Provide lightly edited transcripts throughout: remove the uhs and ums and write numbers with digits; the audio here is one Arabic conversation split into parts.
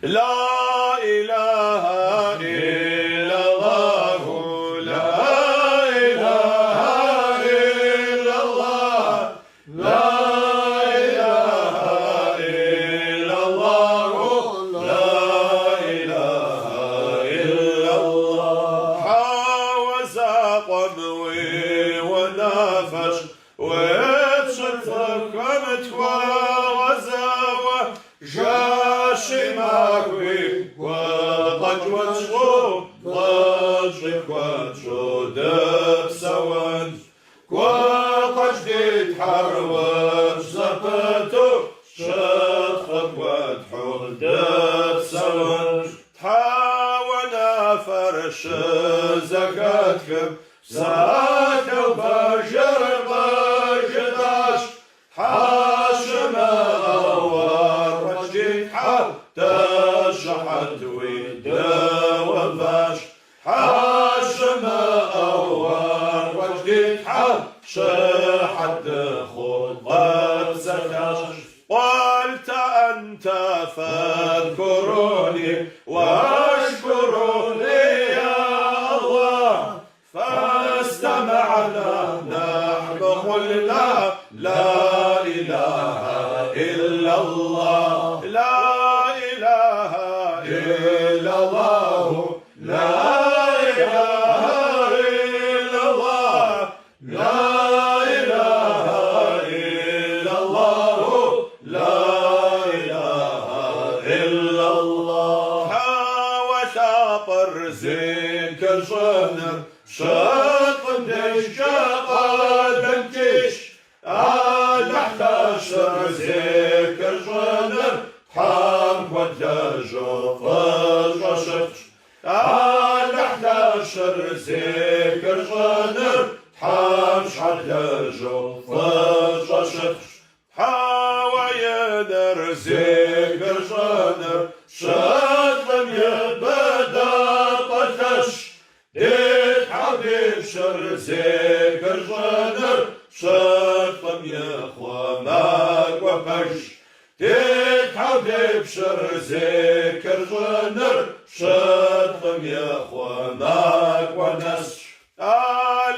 لا إله إلا الله لا إله إلا الله لا إله إلا الله لا إله إلا الله حاوز قبوي ونافش ويتشرفك متوازا جاشي ماكوي وقد وجهو ضجك وجهو دب سوان وقد جديد حروج زبطو شطخك وجهو دب سوان تحاونا فرش زكاتكم زاكو بجر بجداش حاشم أوار وجيت حتى شحت ويدا وباش حاشم أوار وجيت شحت خطبة زكاش قلت أنت فاذكروني واشكروني يا الله فاستمعنا نحن قلنا لا إله إلا الله لا إله إلا الله لا إله إلا الله لا إله إلا الله لا إله إلا الله وشاطر زيك الجنر شاطر ديش قدمتش نحتشر زيك الجنر حام ودجو فجشت نحتشر زيك الجنر حام شحدجو فجشت حاويدر زيك الجنر شطلم يبدا قتش ديت حبيب شر زيك الجنر شطلم يخوامك وفش ديت حبيب شر زيك الجنر شطلم يخوامك ونسش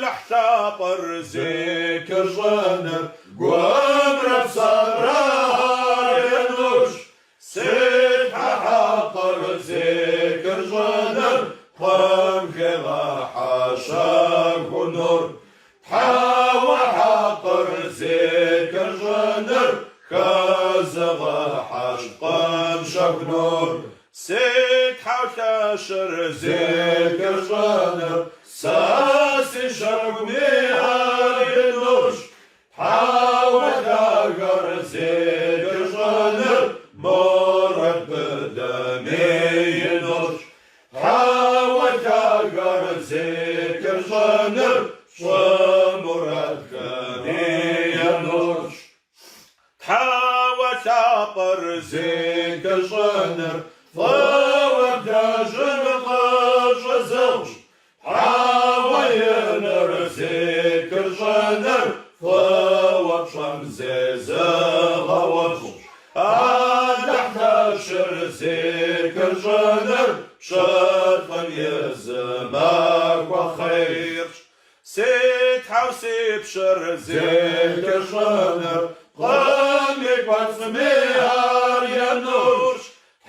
الحتاطر زيك الجنر قوم رفصار ينوش سيبها حاطر زيك الجنر قام كذا حاشاك ونور حاوى حاطر زيك الجنر كازغا حاش قام شاك نور سيد حوشاشر زيك الجنر ساسي شاك ميهار ينوش حاوى داقر زيك الجنر مرد بدمي ينوش حاوى داقر زيك الجنر ومرد كمي ينوش حاوى تاقر زيك الجنر وابدا جنقاش زوج حاوى ينر زيك الجنر وابشم زيزا وابش نحتشر زيك الجنر شطلم يزمك وخير سيد حوسي بشر زيك الجنر قامك واسميهار ينوش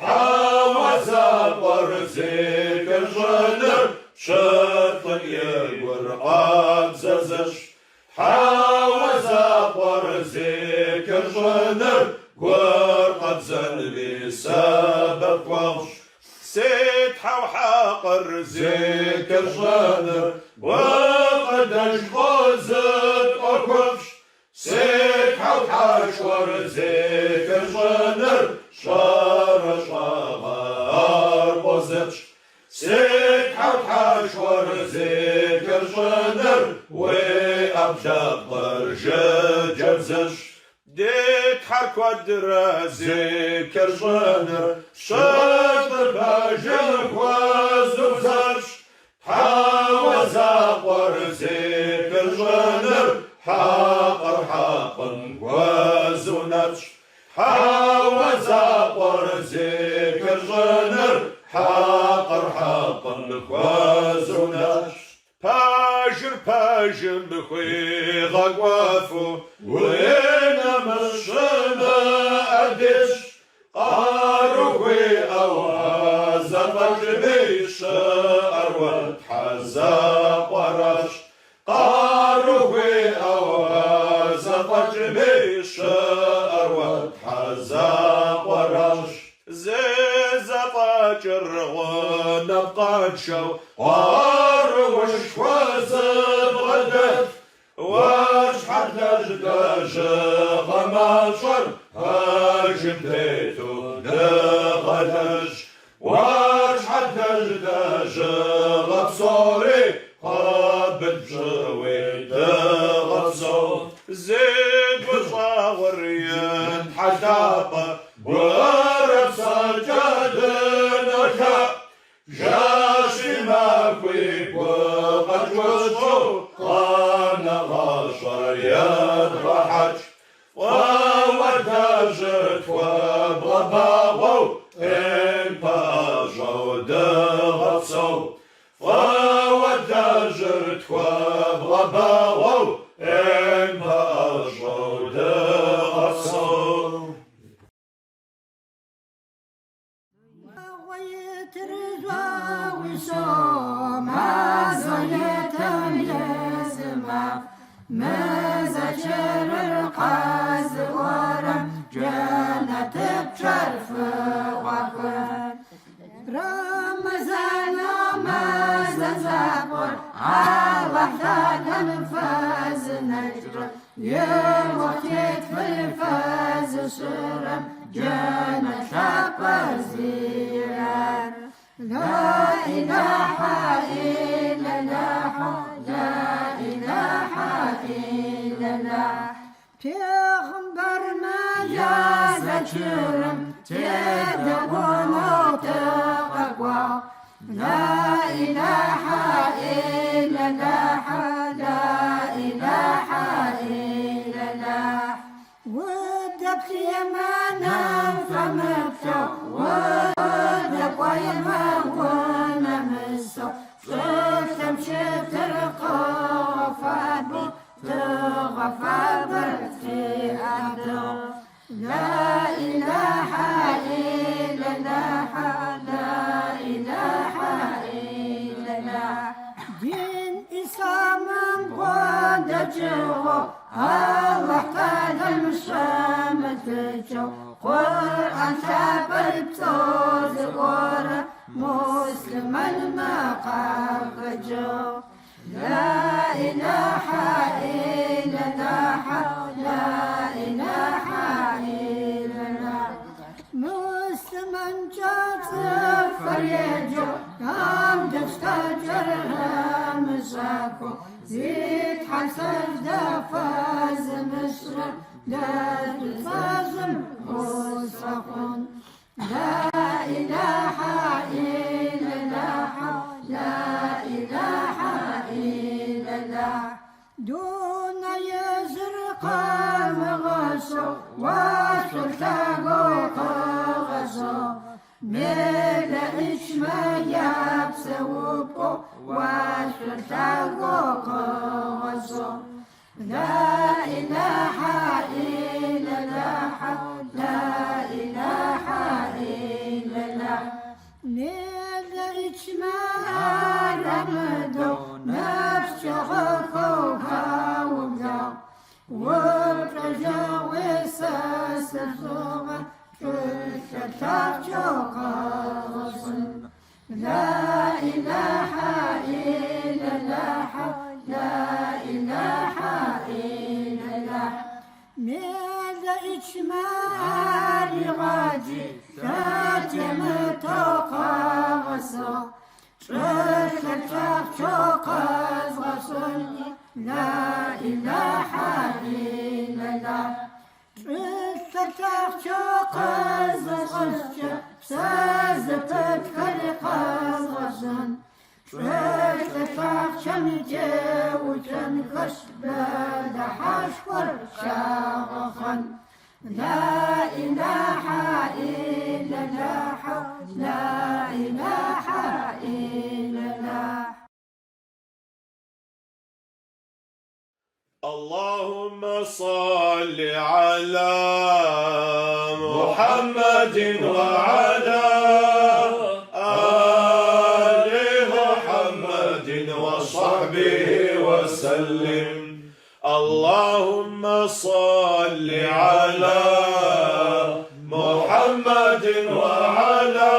حاوى زابر زيك الجنر شطلم يقر عاد ززش حاوى زابر زيك الجنر قد زنبي سابق وغش سيد حاقر زيك الجنر وقد اشخوزت أكفش سيد حاشور زيك الجنر شار شغار بوزتش سيد حاشور زيك الجنر وأبجبر جبزش ديك حركة درازيك الجنر شطر باجر وزوزش حاوى زاقر زيك الجنر حاقر حاقن وزونتش حاوى زاقر زيك الجنر زفج بشار وتحزق ورش قاروي زفج بشار وتحزق ورش زفج ونبقى شو وروش وزب غدف واش حدج غماشر هاجمتيتو لغدج واش حدج غبصوري قابل جوي غبصور زيد وصاوريان حدابة ورب سجاد نكا جاشي ماكوي وقد وصفو قانا غاشر يد رحج وودجت وبغباغو إن باجو دغبصو وودجت وبغباغو إن باجو دغبصو مزجر القاز ورم جنة بشرف وقر رمزان زبر على حداد الفاز نجر يوقت في الفاز شرم جنة شبر زيران لا إله إلا الله لا إله إلا الله پیغمبر مجازة شرم تدبون وتقوى لا إله إلا الله لا إله إلا الله ودك يمانا فمكتو ودك ويمون مسو شفتم شفت القفاد تغفر في أدو لا إله إلا الله لا إله إلا الله دين إسلام قد جوا الله تعالى مشامت جو قرآن شابر بصوت قرآن مسلم المقام جو لا إله إلا الله لا إله إلا الله مسلما جاءت فريجو قام تستجرها مساكو زيد حسن دفاز مصر دار فازم وصفون لا إله إلا الله لا إله إلا الله دون يزرق مغصو وسلطاقو غصو ميل إشما يبسوبو وسلطاقو غصو لا إله إلا الله لا إله إلا الله ميل إشما رمدو نفس شغفوها وبدو وبرجوي ساسسوغا كتاب شوقا غصن لا إله إلا الله لا إله إلا الله ماذا إجمال غادي تاتم توقع غصو شركة شوقا غصن لا إله إلا الله شركة شوقا غصن سازفت خلقا غصن شركة شمجة وتنقش بلد حشور شاغخا لا إله إلا الله لا إله إلا الله اللهم صل على محمد وعلى وعلى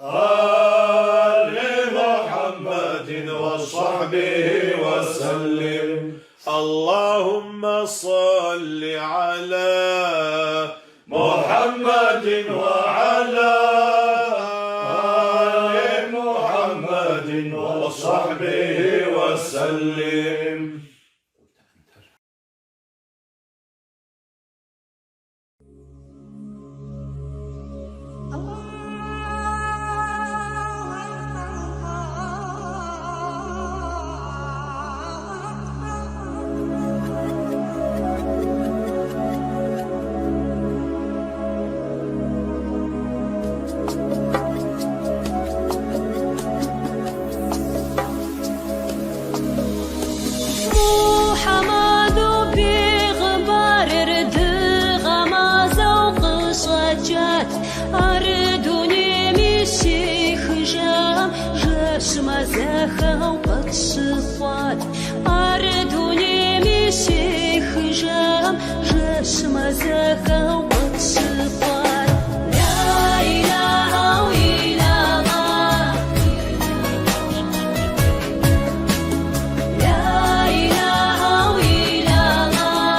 آل محمد وصحبه وسلم. اللهم صل على محمد وعلى آل محمد وصحبه وسلم. Захал подшифат, ардуне миши хижам, жешма захал подшифат. Ля иляха илlallah, ля иляха илlallah.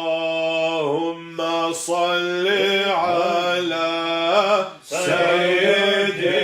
اللهم صل على سيدنا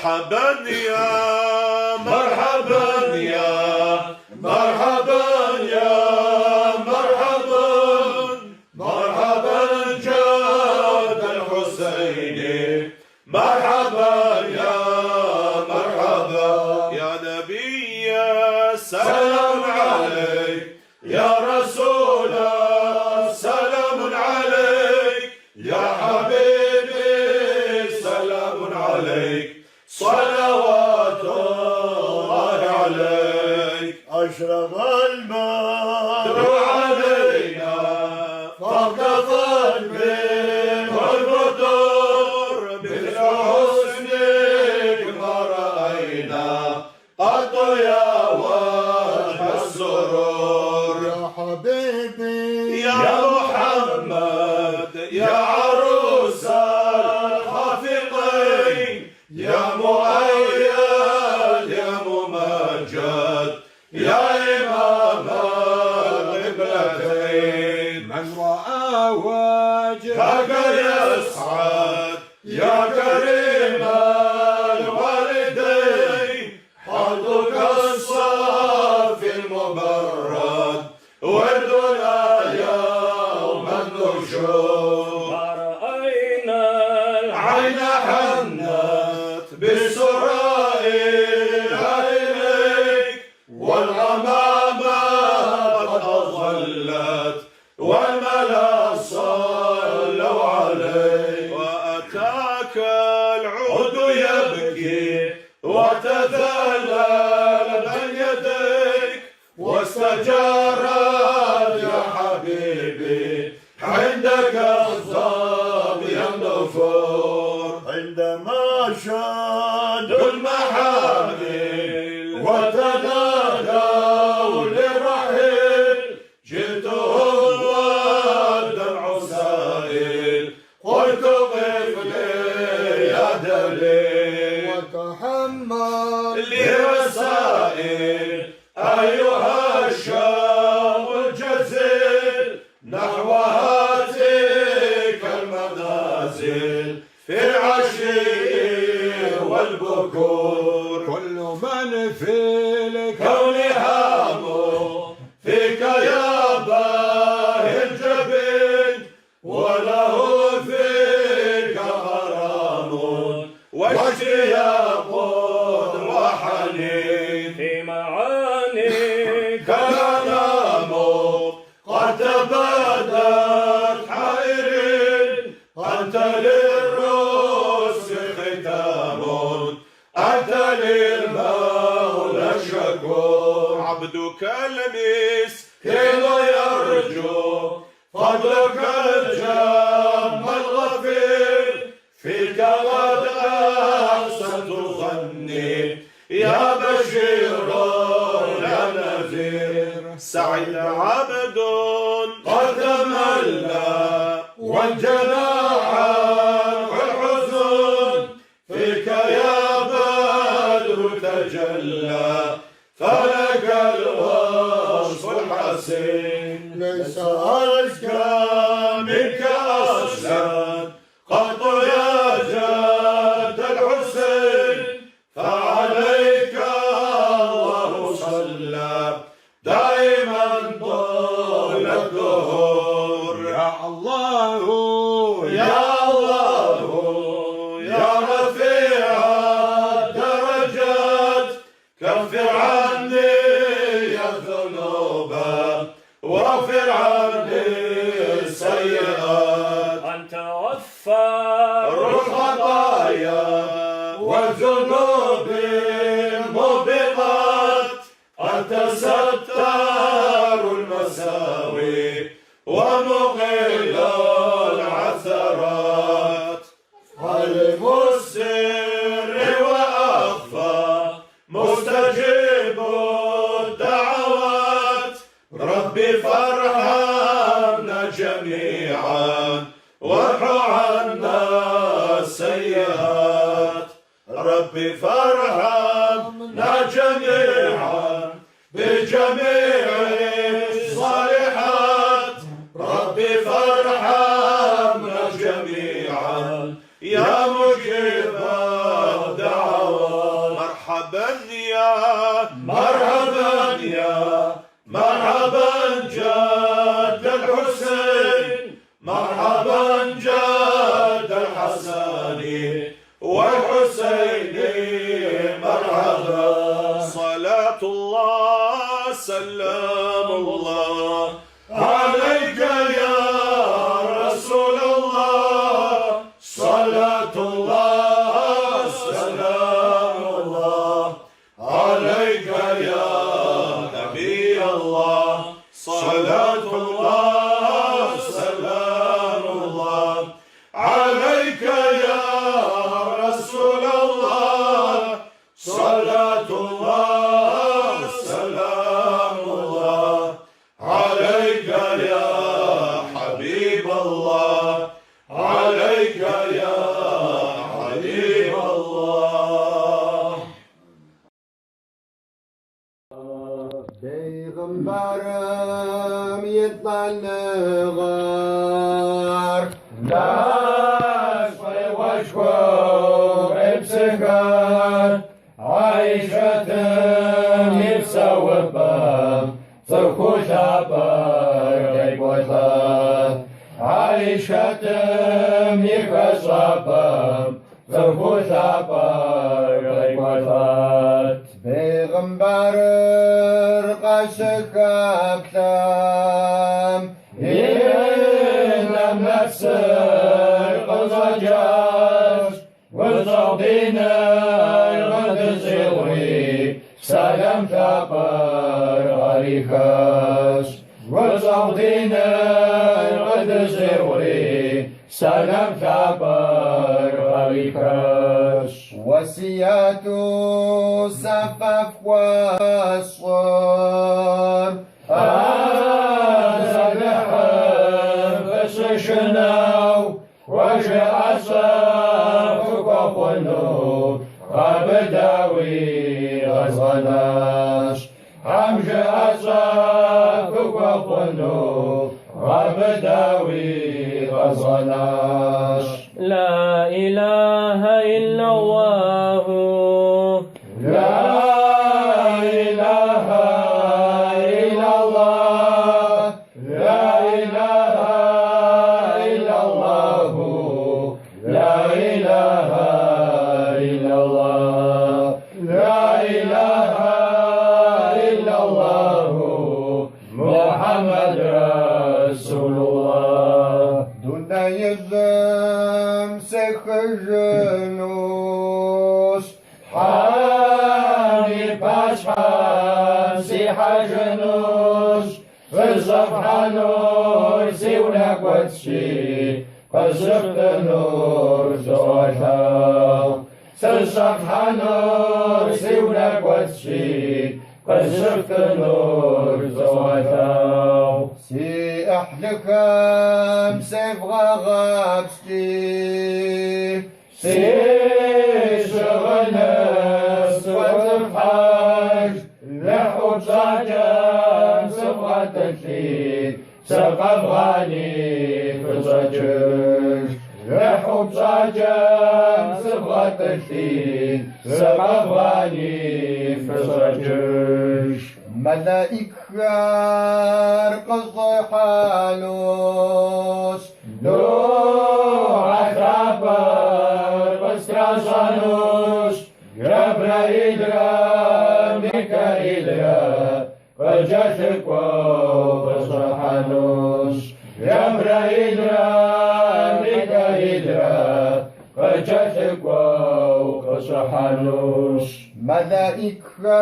مرحبا يا مرحبا يا مرحبا يا مرحبا مرحبا جاد الحسين مرحبا يا مرحبا يا نبي سلام عليك يا رسول سلام عليك يا حبيبي سلام عليك صلوات الله عليك أشرق الماء علينا فاقتفت منه البدور مثل حسنك ما رأينا قط يا وجه السرور يا حبيبي يا محمد يا عروس الخافقين يا مؤيد يا ممجد يا إمام القبلتين من رأى وجهك يسعد يا كريم الوالدين حوضك الصافي المبرد وردنا يوم النشور رأينا عين حنت بسراء إليك والغمامة قد أظلت والملا صلوا عليك وأتاك عود العود يبكي وتذلل بين يديك واستجارت يا حبيبي عندك الظبي النفور عندما شاد المحامل وتنادوا للرحيل جئتهم والدمع سائل قلت قف لي يا دليل وتحمل لرسائل أيها الشاب الجزيل نحو هاتيك المنازل في العشي والبكور كل من في كون هامه فيك يا باهي الجبين وله فيك غرام واشتياق وحنين في معانيك كلام قد تبادت حائرين أنت للرسل ختام أنت للمولى الشكور عبدك المسكين يرجو فضلك الجم الغفير فيك قد أحسنت ظني يا بشير يا نذير سعد عبد قد تملى وانجلى عنه الحزن فيك يا بدر تجلى فلك الوصف الحسين ليس أزكى منك أسد قط يا جد الحسين فعليك الله صلى دائما طول الدهور يا الله يا الله يا رفيع الدرجات كفر عني يا ذنوبا واغفر عني السيئات أنت غفار الخطايا والذنوب الموبقات أنت ستار المساوي ومقل العثرات علم السر وأخفى مستجيب الدعوات ربي فارحمنا جميعا وارحم عنا السيئات ربي فارحمنا جميعا بجميع الصالحات ربي فارحمنا جميعا يا مجيب الدعوات يا مرحبا جد الحسين مرحبا جد الحسن والحسين مرحبا صلاة الله سلام الله عليك يا رسول الله صلاة الله سلام الله عليك يا نبي الله صلاة الله سلام الله عليك يا رسول الله صلاة الله سلام الله عليك يا حبيب الله عليك يا حبيب الله Peygamberim yetlanıgar Daş ve vaşkur hepsigar Ayşe'tim hep savıbım Zırkuş apar kayboşlar Ayşe'tim hep savıbım Zırkuş apar kayboşlar Peygamber kaşı kaptam İlem nefsir kızacağız Vızaldine gıdızıvi Selam kapar harikaz Vızaldine gıdızıvi Selam kapar harikaz Vasiyatu safaf wasır Azalahım fısışınav Vajı asaf kofunu Kabedavi gazanaş Hamjı asaf kofunu Kabedavi gazanaş لا إله إلا الله لا إله إلا الله لا إله إلا الله لا إله إلا الله لا إله إلا الله محمد رسول الله دون يزم سخجنوس حاني باشحان سي حجنوس فالصفحة نور سيونا قدشي فالصفت نور زوجها فالصفحة نور سيونا قدشي فالصفت نور زوجها سي أحلكم سيبغى غابشتي سي شغنس وتفحش لحب صاجم سبغة تشيد سقف غاني في صجش لحب صاجم سبغة تشيد سقف غاني في صجش ملائكة قصي حالوس نوح عتابر بستراسانوس جبرائيل ميكائيل فجشكو بصحانوس جبرائيل ميكائيل فجشكو بصحانوس ملائكة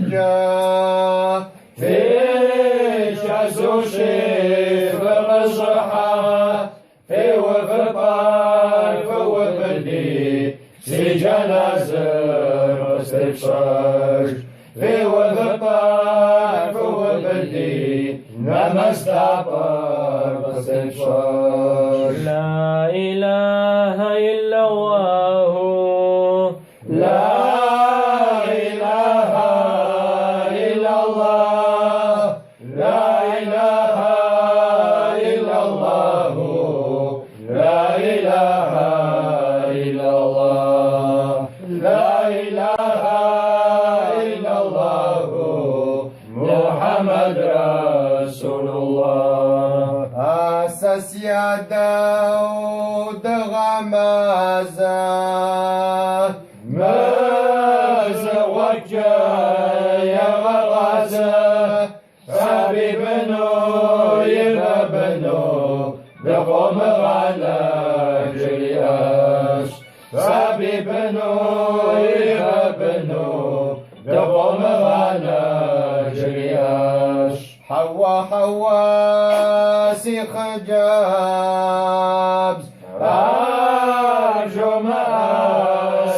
سزفاجا فيش عزوشي بمصحة في وفقار في وفدي سي جنازر واستبصار في وفقار في وفدي نمستعبر واستبصار لا إله إلا الله لا إله إلا الله لا إله إلا الله لا إله إلا الله لا إله إلا الله يا داود غمازة مازة وجه غغازة أبي بنو يبا بنو بقوم على جرياش أبي بنو يبا بنو بقوم على جرياش حوا سيخ جابز جمع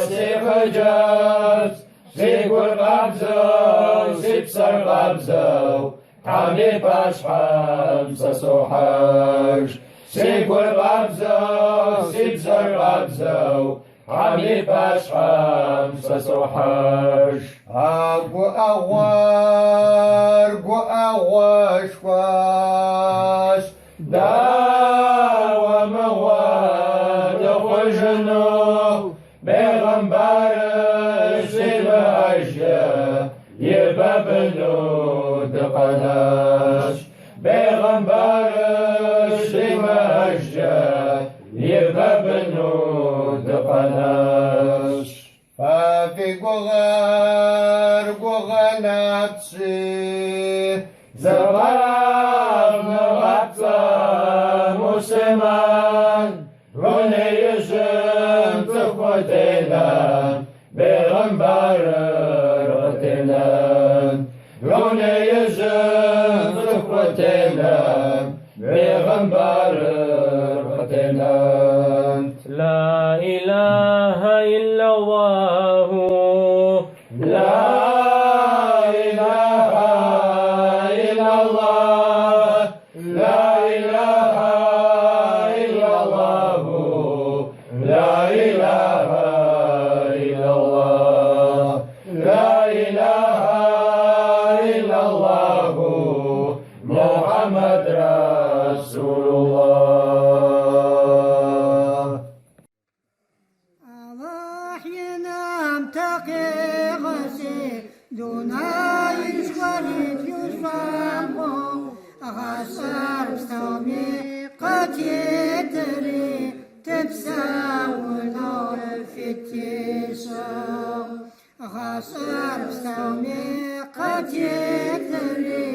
سيخ جابز سيقول غابزو سيبسر غابزو حامي باش حمسة سوحاش سيقول غابزو سيبسر غابزو حامي باش حمسة سوحاش أقو أغوار قو أغواش واش داوى مغوار خجنو بيغمبار سيباشا يبا بنو دقناش بيغمبار سيباشا يبا بنو دقناش ففي غنابسي زغاب نغطى مسلمان غني يزم تقتلان بغنبار قتلان غني يزم تقتلان بغنبار قتلان لا إله إلا الله لا إله إلا الله لا إله إلا الله لا إله إلا الله لا إله إلا الله محمد رسول الله الله ينام تقي غسي دوناي شوالي يوسفانبو غسر بستومي قتيتري تبساولو في التيسو غسر بستومي قتيتري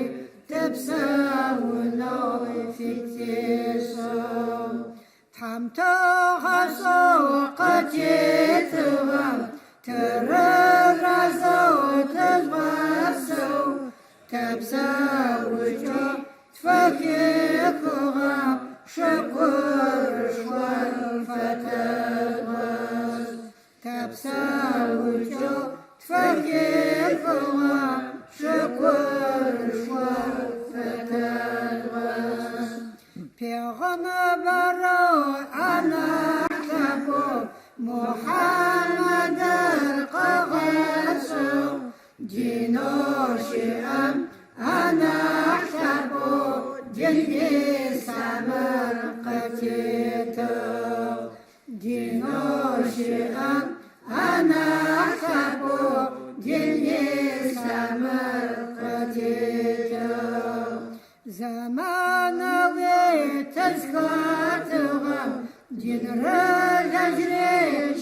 تبساولو في التيسو حمتا غسو قتيتهم ترغزو تزبسو تبسا وجو تفكيكوها شكر شوال فتغز تبسا وجو تفكيكوها شكر شوال فتغز پیغمبر انا کبو محمد القغسو دينوشئم انا کبو جلدي سمر قتيتو دينوشئم انا کبو جلدي سمر قتيتو زمانوي تزكاتهم دين رجل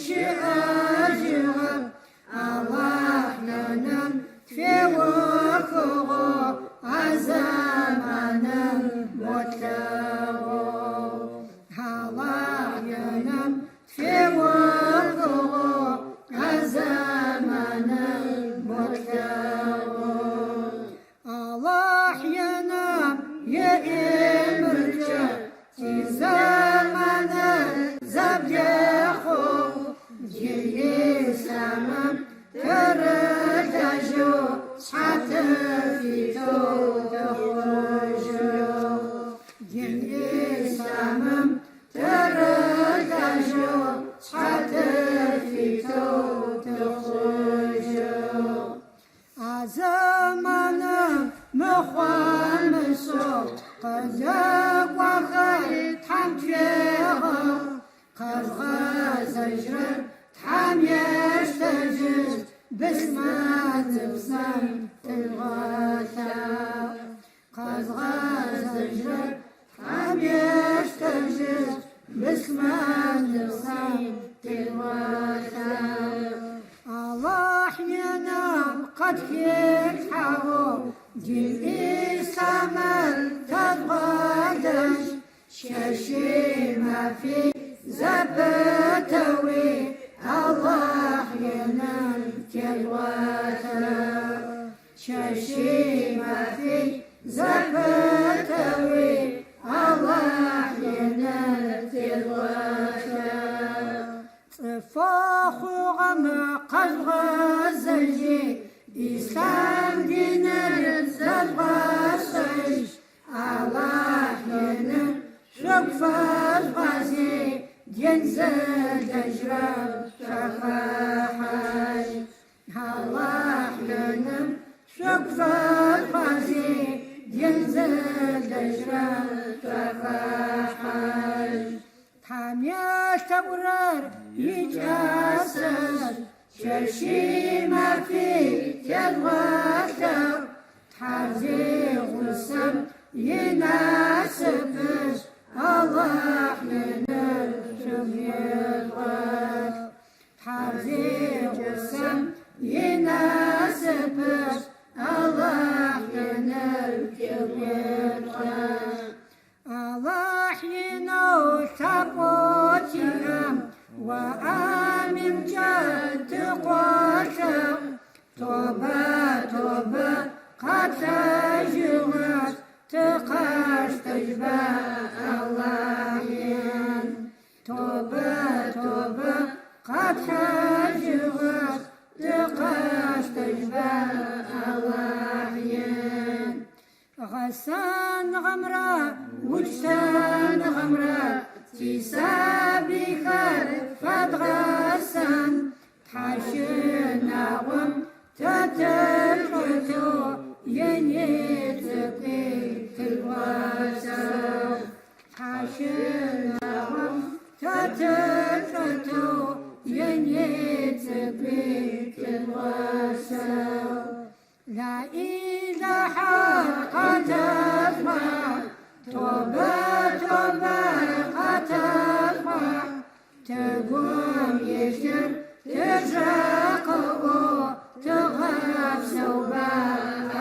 شئاجهم الله لنم في وقوه عزمنا مطلقه الله لنم في وقوه عزمنا مطلقه الله ينام يأمرك في زمن زبيخو جلي سمم تردجو حتى في تخرجو جلي سمم تردجو حتى في تخرجو زمانا مخوامسو قد وخي تحمجيغو قد غازجر تحم يشتجز بسمات بسم تلغاثا قد غازجر تحم يشتجز تجد باسم النصيب تلوثا الله ينام قد يفتحه جيل إسامل تتغادش شاشي ما في زبتوي الله ينام تلوثا شاشي ما في زبتوي الله ينال تلوثا صفاخ غما قد غزجي إسلام دين الزبغسج الله ينال شقف الغازي ينزل أجرب شفاحي الله ينال شقف الغازي ينزل أجرب شفاحي حاميش تورر يجسد شاشي ما في تلوثر تحرزي غسم يناسبش الله ينرشم يلغت تحرزي غسم يناسبش الله ينرشم يلغت الله ينو شابوتهم وآمن جد قوتهم توبة توبة قد تجغت تقاش تجبى الله ين توبة توبة قد تجغت تقاش تجبى الله ين غسان غمرة وجسان غمرة تسابي خلفت غسان تحشنا غم تتركتو ينيتقي تلواسا تحشنا غم تتركتو ينيتقي تلواسا لا إله قد أفرح توبة توبة قد أفرح تقوم يشر تجرقه تغاب سوبا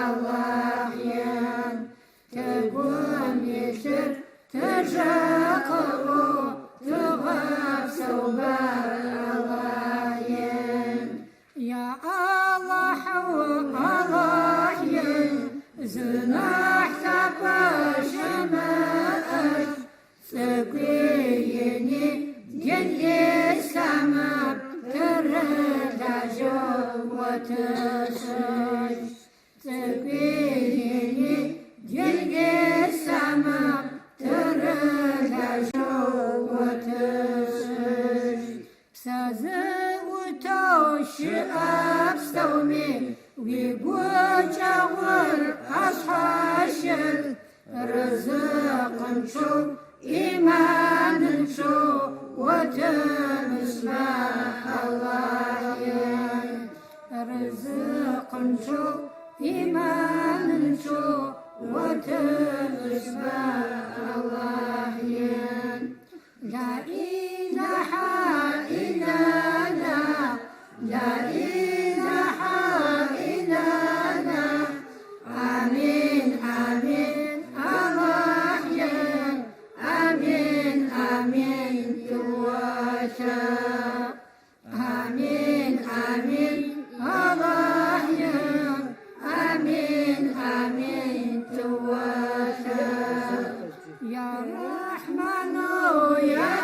الله ين تقوم يشر تجرقه تغاب سوبا الله ين يا الله الله ين زناح تباش ماء سقيني ين يسمى ترد جو وتسج سقيني ين يسمى ترد جو وتسج سازوتوش أبستومي ويقوجاور أصحاشر رزق نشوف إيمان نشوف وتمسمع الله ين رزق نشوف إيمان نشوف وتمسمع الله ين لا إله إلا الله لا إله إلا الله آمين آمين الله ين آمين آمين تواشا آمين آمين الله ين آمين آمين تواشا يا رحمن يا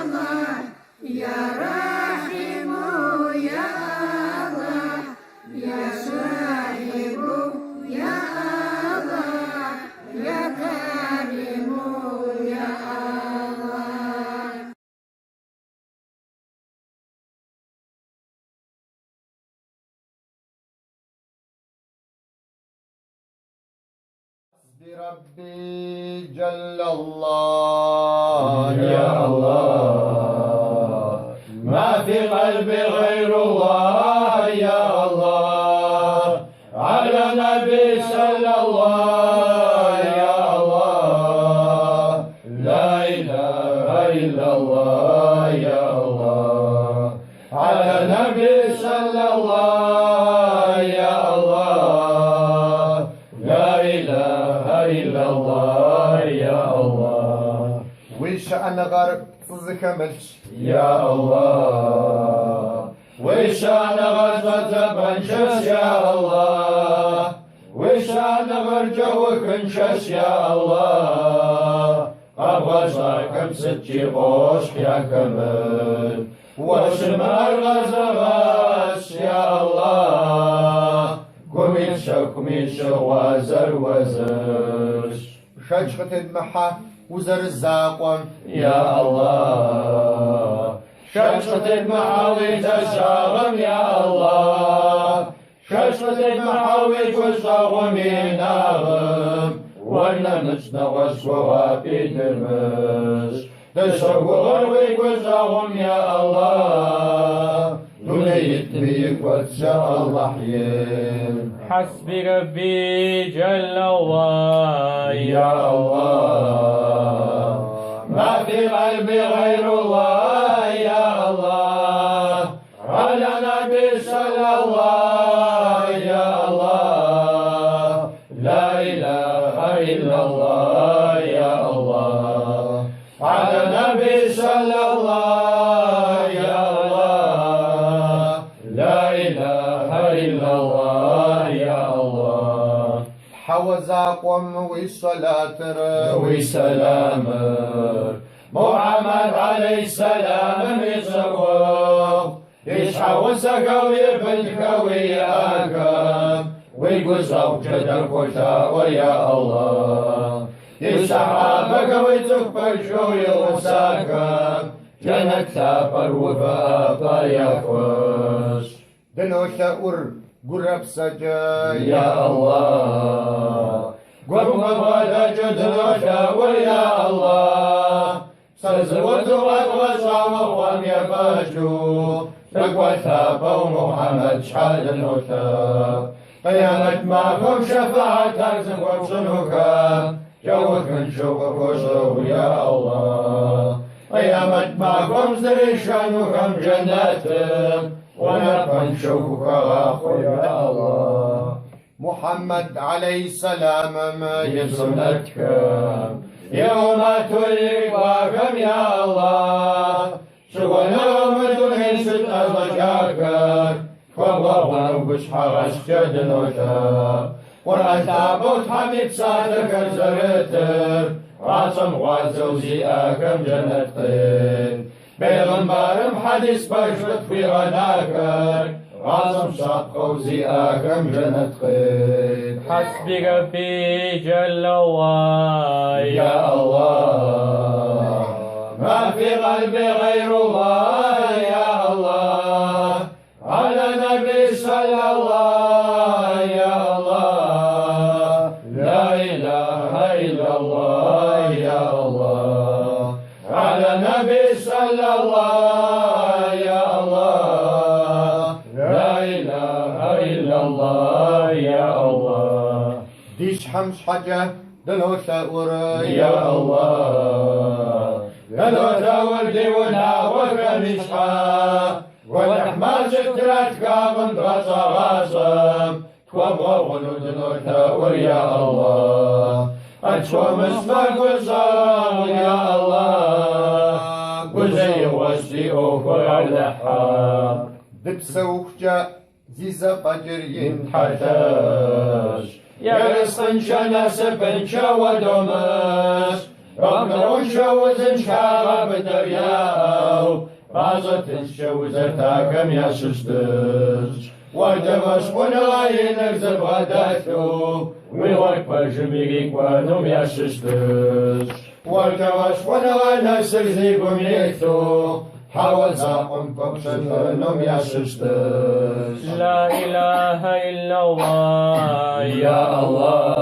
الله يا رحيم يا الله يا صاحب يا الله يا كريم يا الله بربي جل الله يا الله ما في قلبي غير الله يا الله على نبي صلى الله يا الله لا إله شأن غرب تزكملش يا الله وشان غزة بنشس يا الله وشان غرجو كنشس يا الله أبغى ستي غوش يا كمل وشمال غزغاش يا الله كميش وزر وزرش شجرة المحا وزر الزاقون يا الله شجرة المحاوي تشاغم يا الله شجرة المحاوي تشاغم يناغم وانا نتنغش وغابي ترمش تشرب غروي تشاغم يا الله دنيت بيك وتشاء الله حيين حسبي ربي جل الله يا الله ما في قلبي غير الله يا الله على نبي صلى الله يا الله لا إله إلا الله يا الله على نبي صلى الله يا الله لا إله إلا الله يا الله حوزاكم والصلاة وسلامك محمد عليه السلام يصوب يشحوسك ويبنك وياكم ويقصوا جدك ويا الله يسحابك ويتفش ويوساكم جنك سافر وفاق يخش دلوش أور قرب سجا يا الله قرب غدا جدلوش ويا الله سزوت وغصا وقوم يفاشو تقوى ثابا ومحمد شحال النوتا قيامة معكم شفاعة تنزل وصنوكا جوك نشوفك وصروا يا الله قيامة معكم زريشانكم جناتك ونبقى نشوفك يا الله محمد عليه السلام ما يسنتك يوم تولي باكم يا الله شغلهم دون ست أزجاكك فالله بشحر أشجد نوتا ورأتابوت حميد ساتك الزرتر راسم غازوزي أكم جنتين بيغمبارم حديث بشرت في غناكك راسم شاط خوزي أكم جنتين حسبي ربي جل الله يا الله ما في قلبي غير الله يا الله على نبي صلى الله يا الله لا إله إلا الله يا الله على نبي صلى الله يا الله لا إله إلا الله يا الله ديش حمش حاجة دلوشة يا الله دلوشة ولدي ونعوك نشحا والأحمال ستراتك من غصا غاصم توبغى ونودنوشة يا الله أتشوم اسمك وصال يا الله وزي وسي أوفر على حام دبسوك جاء زيزا فجر ينحشاش يا رسطنشا ناسبنشا ودومش رمرونشا وزنشا غابدرياو غازتنشا وزرتاكم يا ششتش ودمش ونغاينك زبغداتو ويوك جميلك وانم يا ششتش ودمش ونغاينك سرزيكم يكتو حاول زاقم كبشنم يا ششتش لا إله إلا الله يا الله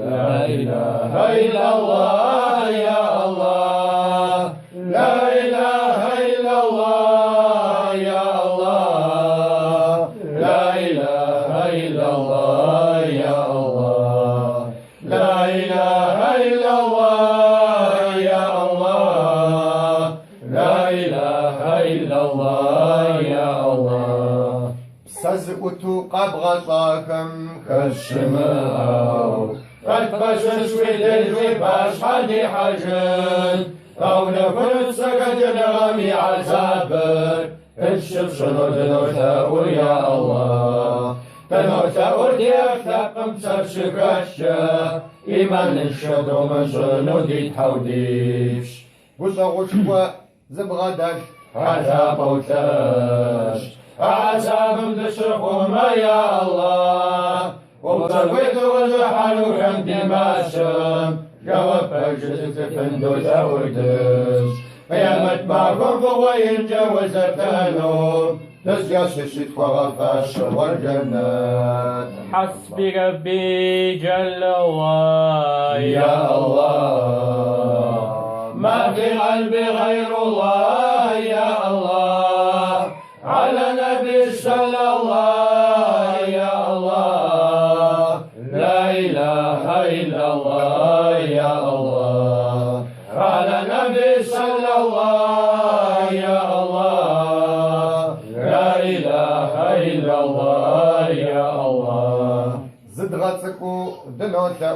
لا إله إلا الله يا الله لا إله إلا الله يا الله لا إله إلا الله يا الله لا إله إلا الله يا الله لا إله إلا الله يا الله سزقت قبغصاكم كالشماء قد بشش ودلوي باش حدي حجن أو نكون سكت نغمي عذابر الشب شنو دنوتا يا الله دنوتا وديك تقم سبشكشة إيمان الشدو من شنو دي تحوديش وشغشوا زبغدك عذاب وتاش عذاب مدشركم يا الله وبترويد وزحل وحمد ماشم جواب جزت فندو زاوردش قيامت معكم فوين جوز التانوم نسياش الشيط وغفاش والجنات حسبي ربي جل وعلا يا الله ما في قلبي غير الله يا الله على نبي صلى الله يا الله لا إله إلا الله يا الله على نبي صلى الله يا الله لا إله إلا الله يا الله زدغتكو دنوتا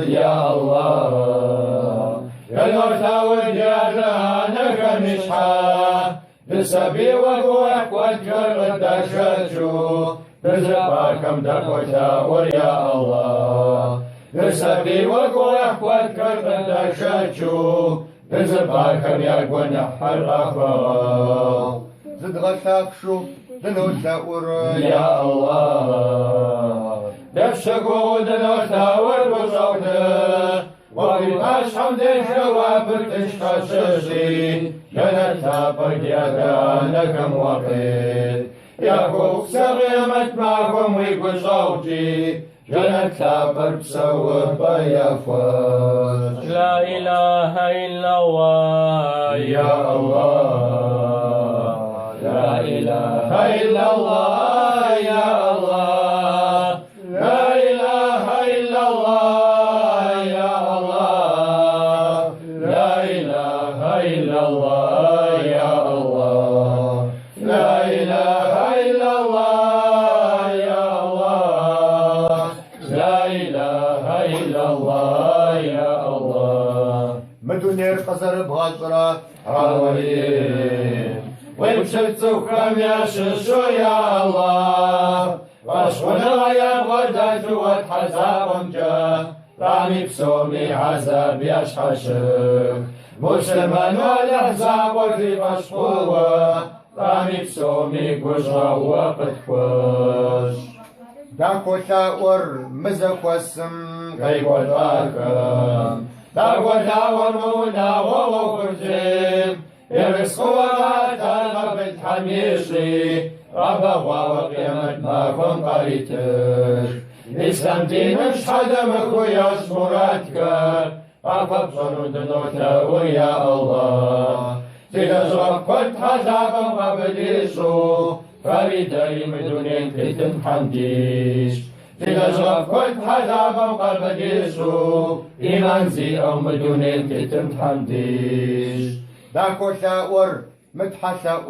يا الله يا نورتا وجارانك مسحا بسبي وقوح وجر الدشاشو بزباكم دقوتا يا الله بسبي وقوح وجر الدشاشو بزباكم يا قنح الأخوة زدغتك شو دنوتا يا الله دفشقو دنوتا والبصوته وبالعاش حمد الجواب تشخصي جنتا بديانك موقت يا كوك سغيمت معكم ويقول صوتي جنتا برسوه بيافوت لا إله إلا الله يا الله لا إله إلا الله يا الله لا إله إلا الله يا الله لا إله إلا الله يا الله لا إله إلا الله يا الله لا إله إلا الله يا الله مدنير قصر بغطرة عوالين ويمشتوكم يا ششو يا الله واشونا يا غدات واتحزابهم جا رامي بسومي عذاب يشحشك مسلمان والاحزاب وفي مشقوة رامي بسومي قشرة وقتكوش داكو تاور مزك والسم كيف وتاكم داكو تاور مونا ووكرتم يرزقوا غاتا بالحميشي ربا وقيمت معكم قريتك إسلام دينك حدمك ويا مراتك أفضل صنود نوتا ويا الله تلزغ كنت حزابا قبليسو فريدا يمدونين تتن حمديش تلزغ كنت حزابا قبليسو إيمان زي أمدونين تتن حمديش داكو تاور متحسا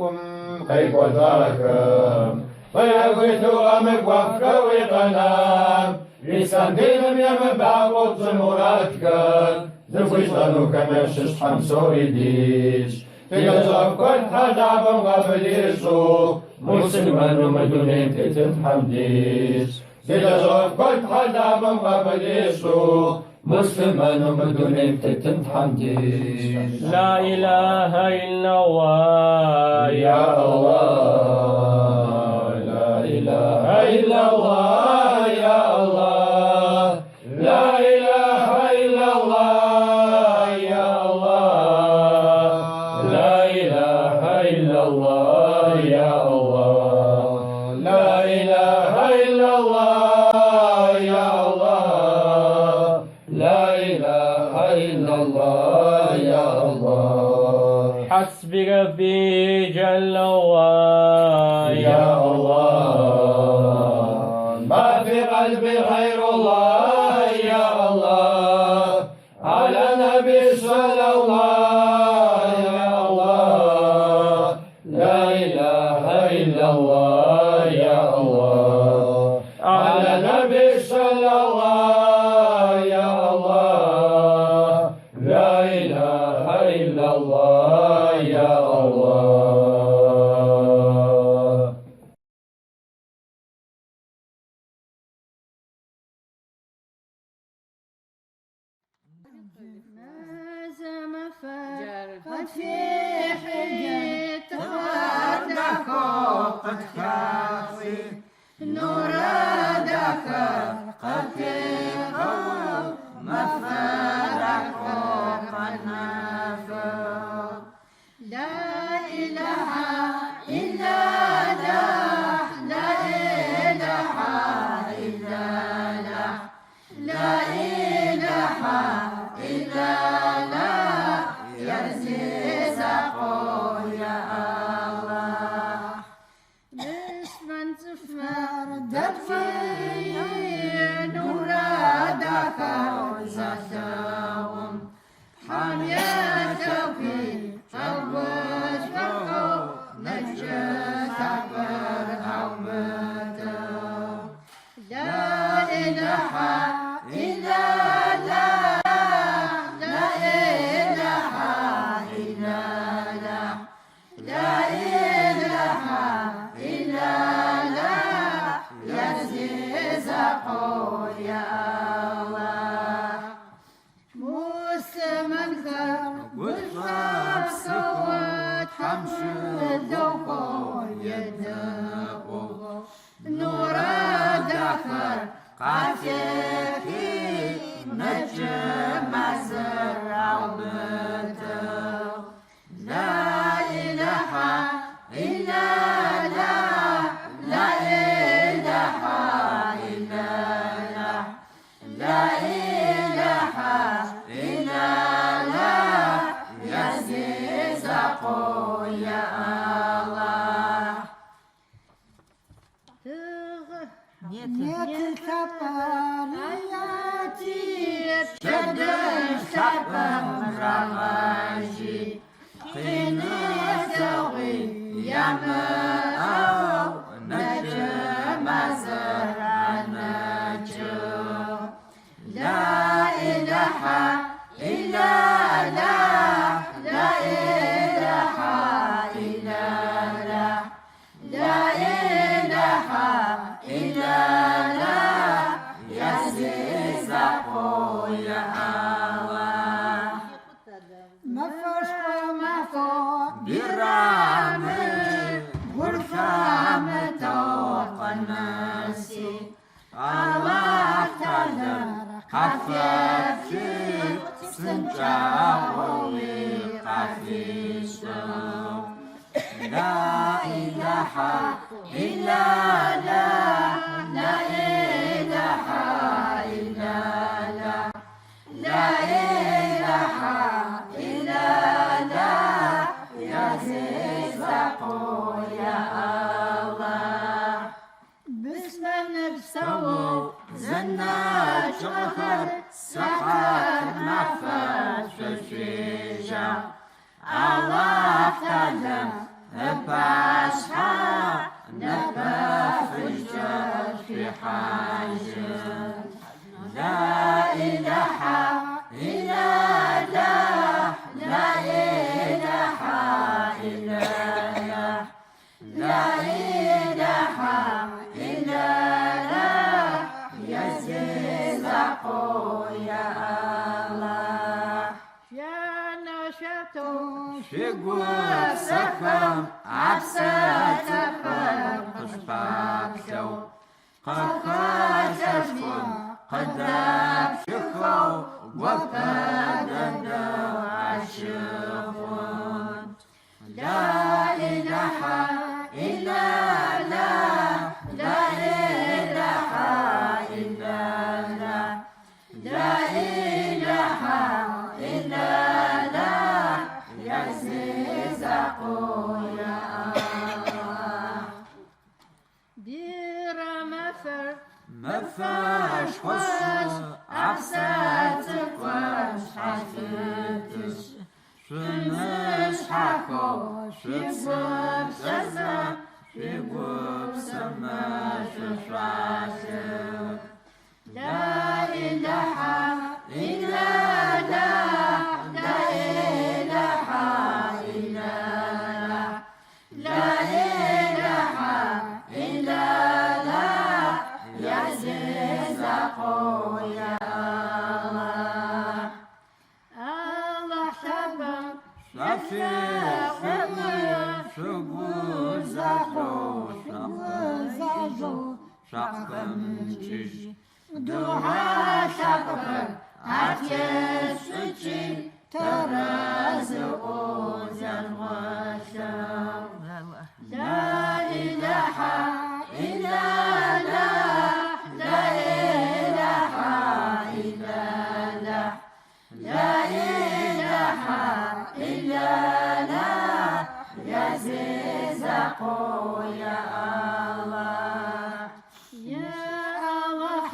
كيف وذاكم فيغوث أمك وفكوي قنام لسان دينم يمبعوض زموراتك زفوشتانو كمشش حمسوري ديش تيجزاف كنت حزابا غفليسو مسلمان ومدونين تتن حمديش تيجزاف كنت حزابا غفليسو مسلمان ومدونين تتن حمديش لا إله إلا الله يا الله لا إله إلا الله يا الله لا إله إلا الله يا الله لا إله إلا الله يا الله لا إله إلا الله يا الله لا إله إلا الله يا الله حسبي ربي جل وعلا يا الله ما في قلبي غير الله يا الله على نبي صلى الله يا الله لا إله إلا الله يا الله على نبي صلى الله يا ماذا مفر قد في حيط وردك قد خافي نور ذكر قد تغو مفرق قد نفر لا إله إلا الله لا إله إلا الله لا إله إلا الله يرزق يا الله نسمع تفر دفي نور ذكر زهتهم حميته في حوش فقو نجس عبر عومته لا إله إلا الله لا إله إلا الله لا إله إلا الله يرزق يا الله مسلم والخاف سوت حمش الذوق يدقوا نور دخل قاسيكي نجم زرع بته لا إله إلا الله لا إله إلا الله لا إله إلا الله يرزق يا الله Нет капарияти Шедеш сапам рамажи Хинесауи ямау Наджа мазара наджа لا إله إلا الله لا إله إلا الله لا إله إلا الله يرزق يا الله ما فيش وما فوق بالرامي غرفة توق الناسي الله تعالى خفف سنجاوي قفيش لا إله إلا الله لا إله إلا الله لا إله إلا الله يرزق يا الله بسم نفسه زناش غفر سحر نفس الشيشة الله تعالى باسحة نبف الجر في حاجة لا إله إلا الله لا إله إلا الله لا إله إلا الله يرزق يا الله يا نشأته في قوسكم عبستكم قشبكتو قاقاتكم قدابشكو وقددو عشقون لا إله إلا الله لا إله إلا الله لا إله إلا الله يرزق يا الله دير مفر مفاش خصوص عبساتك واش حفظتش شمس حكو شبوب سما شبوب سما ششاشك لا إله إلا الله لا إله إلا الله لا إله إلا الله يرزق يا الله دعاء شكر عتيسوتي ترازق زلغشا لا إله إلا الله لا إله إلا الله لا إله إلا الله يا زيزق يا الله يا الله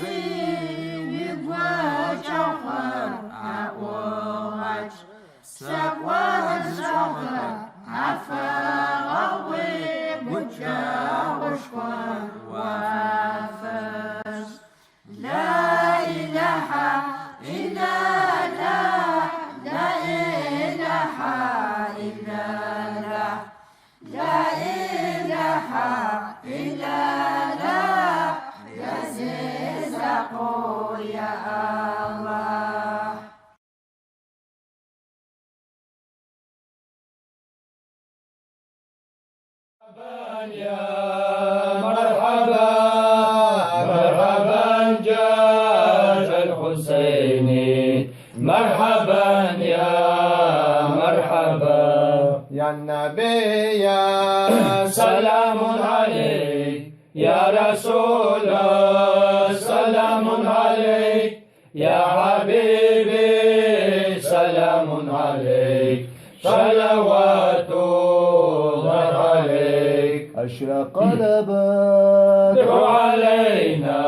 تتزي بوجهر أوج سوى الزهر عفاوي بجاوش وفاس لا إله إلا الله لا إله إلا الله لا إله إلا الله يا زيزق يا الله يا مرحبا مرحبا جاء الحسيني مرحبا يا مرحبا يا النبي يا سلام عليك يا رسول سلام عليك يا حبيبي سلام عليك صلوات الله عليك أشرق البدر علينا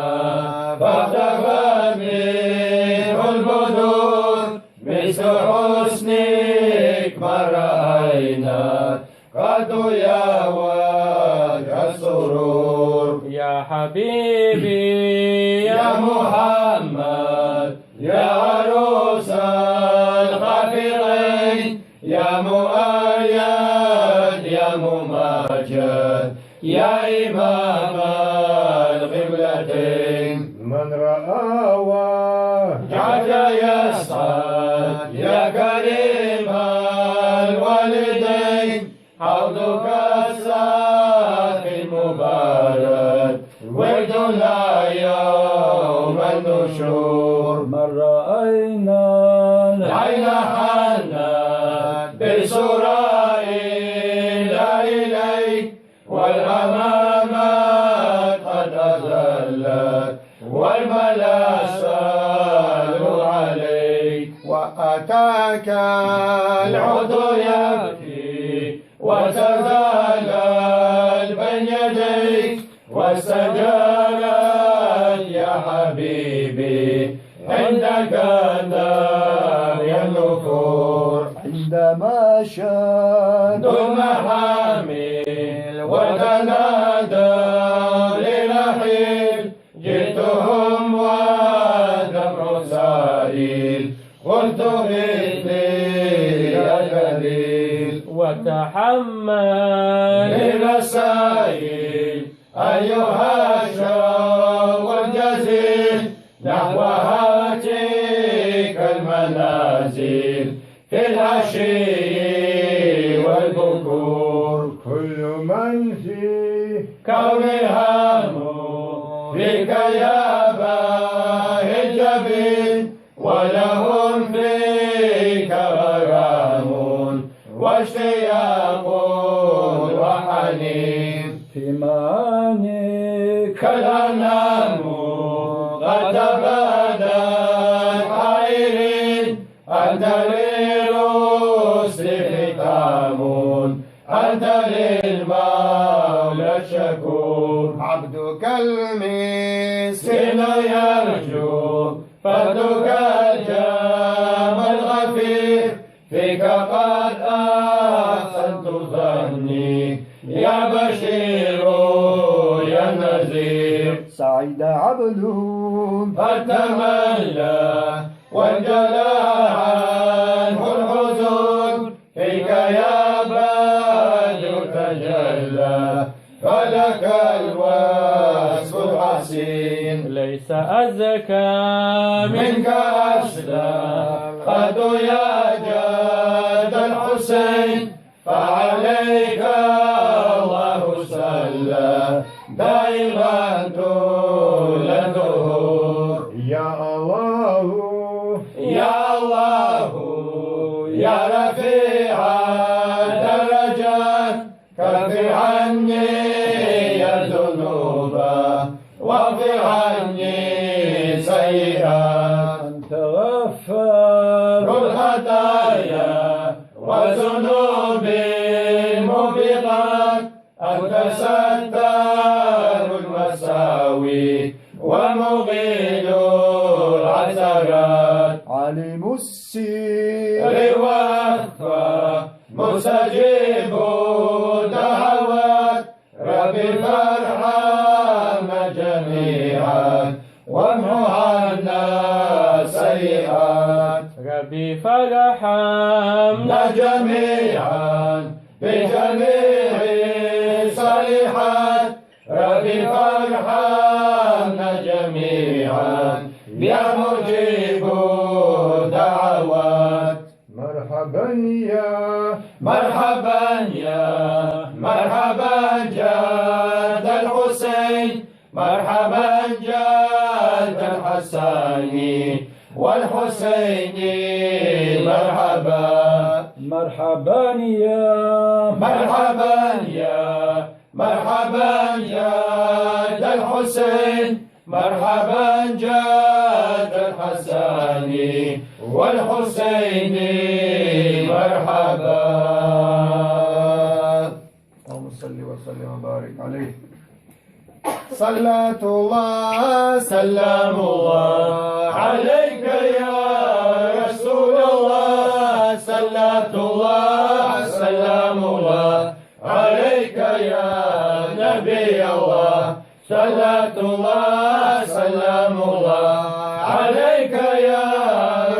فاختفت منه البدور مثل حسنك ما رأينا قد يا وجه السرور يا حبيبي يا محمد يا عروس الخافقين يا مؤيد يا ممجد يا إمام القبلتين من رأى وجهك يسعد يا كريم الوالدين حوضك الساقي المبارك وجدنا يوم النشور من رأينا العين حنت بسراء إلى إليك والأمامات قد أذلت والملا سالوا عليك وأتاك العضو يبكي وتذلل بين يديك واستجالت يا حبيبي عندك النار يا النفور عندما شاد المحامل وتنادى لنحيل جئتهم والدمع سائل قلت مثلي يا جليل وتحمل للمسائل أيها الشوق الجزيل نحو هاتيك المنازل في العشي والبكور كل من فيه كونها فيك يا باهي الجبين ولهم فيك غرام واشتياق وحنين في معانيك كالأنام قد تبادت حائرين أنت للرسل ختام أنت للمولى الشكور عبدك المسكين مسكين يرجو فضلك الجام الغفير فيك قد أحسنت ظني يا بشير يا نذير سعيد عبد فتملى وانجلى عنه الحزن فيك يا بدر تجلى فلك الوصف الحسين ليس أزكى منك أسلم قد يا جاد الحسين فعليك الله صلى دائما طول الدهور يا الله يا الله يا رفيع الدرجات كفر عني الذنوب واغفر عني سيئات أنت غفار الخطايا وذنوب الموبقات أنت ستار المساوي ومغيل العثرات علم السر وأخفى مستجيب الدعوات ربي فارحمنا جميعا وامحو عنا سيئات ربي فارحمنا جميعا بجميع الصالحات ربي فارحمنا جميعا يا مجيب الدعوات مرحبا يا مرحبا جاد الحسين مرحبا جاد الحسن والحسين مرحبا مرحبا يا مرحبا جاد الحسين مرحبا جاد الحسن والحسين مرحبا. اللهم صل وسلم وبارك عليه. صلاة الله سلام الله عليك يا رسول الله صلاة الله سلام الله عليك يا نبي الله صلاة الله سلام الله عليك يا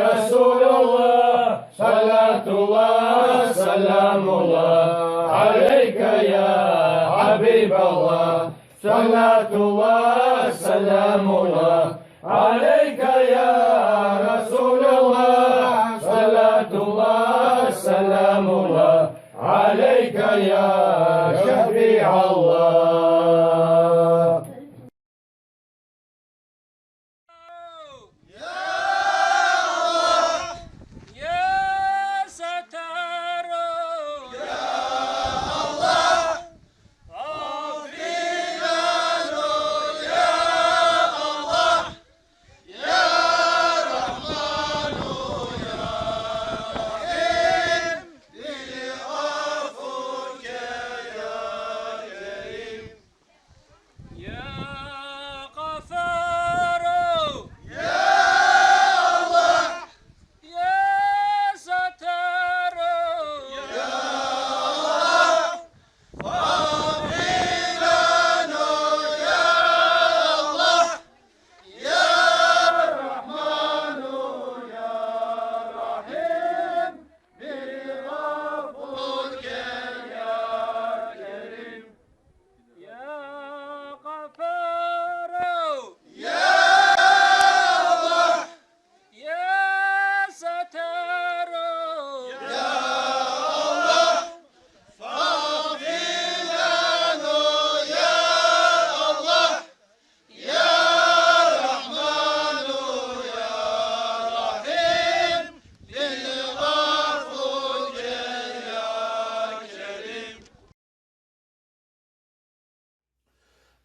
رسول الله صلاة الله سلام الله عليك يا حبيب الله صلاة الله سلام الله عليك يا رسول الله صلاة الله سلام الله عليك يا شفيع الله.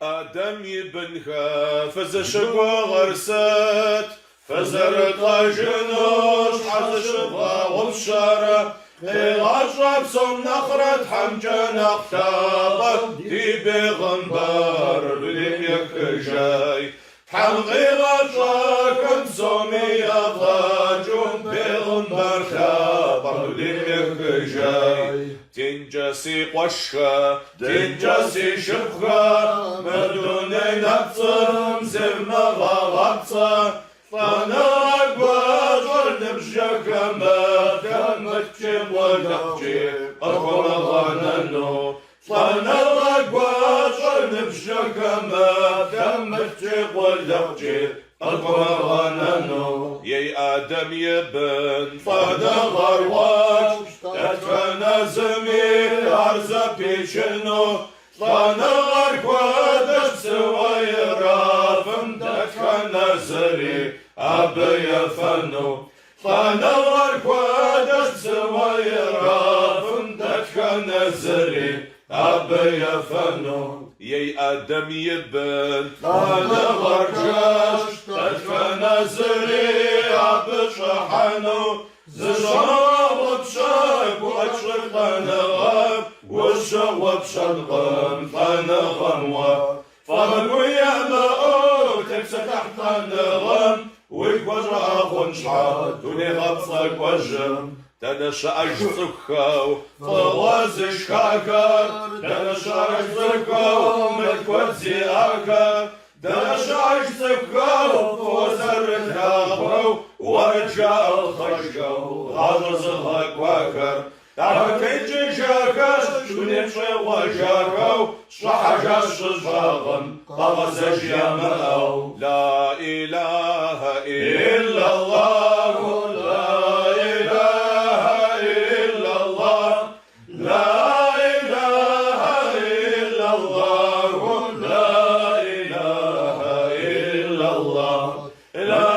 آدم يبنها فز شقوى غرسات فزرت جنوش حز شقوى وبشارة لغشرب سم نخرت حمجة نختابة دي بغنبار بدين يكجاي حمغي غشركم سومي أضاجون بغنبار خابر بدين يكجاي تنجسي قشخة تنجسي شفخة مردوني نبصر مزمنا غلطة فانا أقوى نبشك ما كمتشي ودقجي أقوى غنانو فانا أقوى نبشك ما كمتشي ودقجي أقوى غنانو يي آدم يبن فانا غرواج أتفنى زميل أرزا بيشنو فانا أقوى دش سوى أبي فنو فنور كوادش سويرا فندك نزري أبي فنو يي آدم يبن فنور جاش تدك نزري أبي شحنو زشرب بشاك وأشرق نغم والشوب شرقم فنغم فمن يا ماء تكسى تحت النغم ويكوجر أخون شحات ونغبصك وجم تنشا أجزكو فوازش كاكر تنشا أجزكو متكوزي أكر تنشا أجزكو فوزر تاخو ورجع الخشكو غاز زغك واكر تعبكي جاكر شونيتشي وجاكو شحجاش شجاغم طغزش يا ماو لا إله إلا الله لا إله إلا الله لا إله إلا الله لا إله إلا الله لا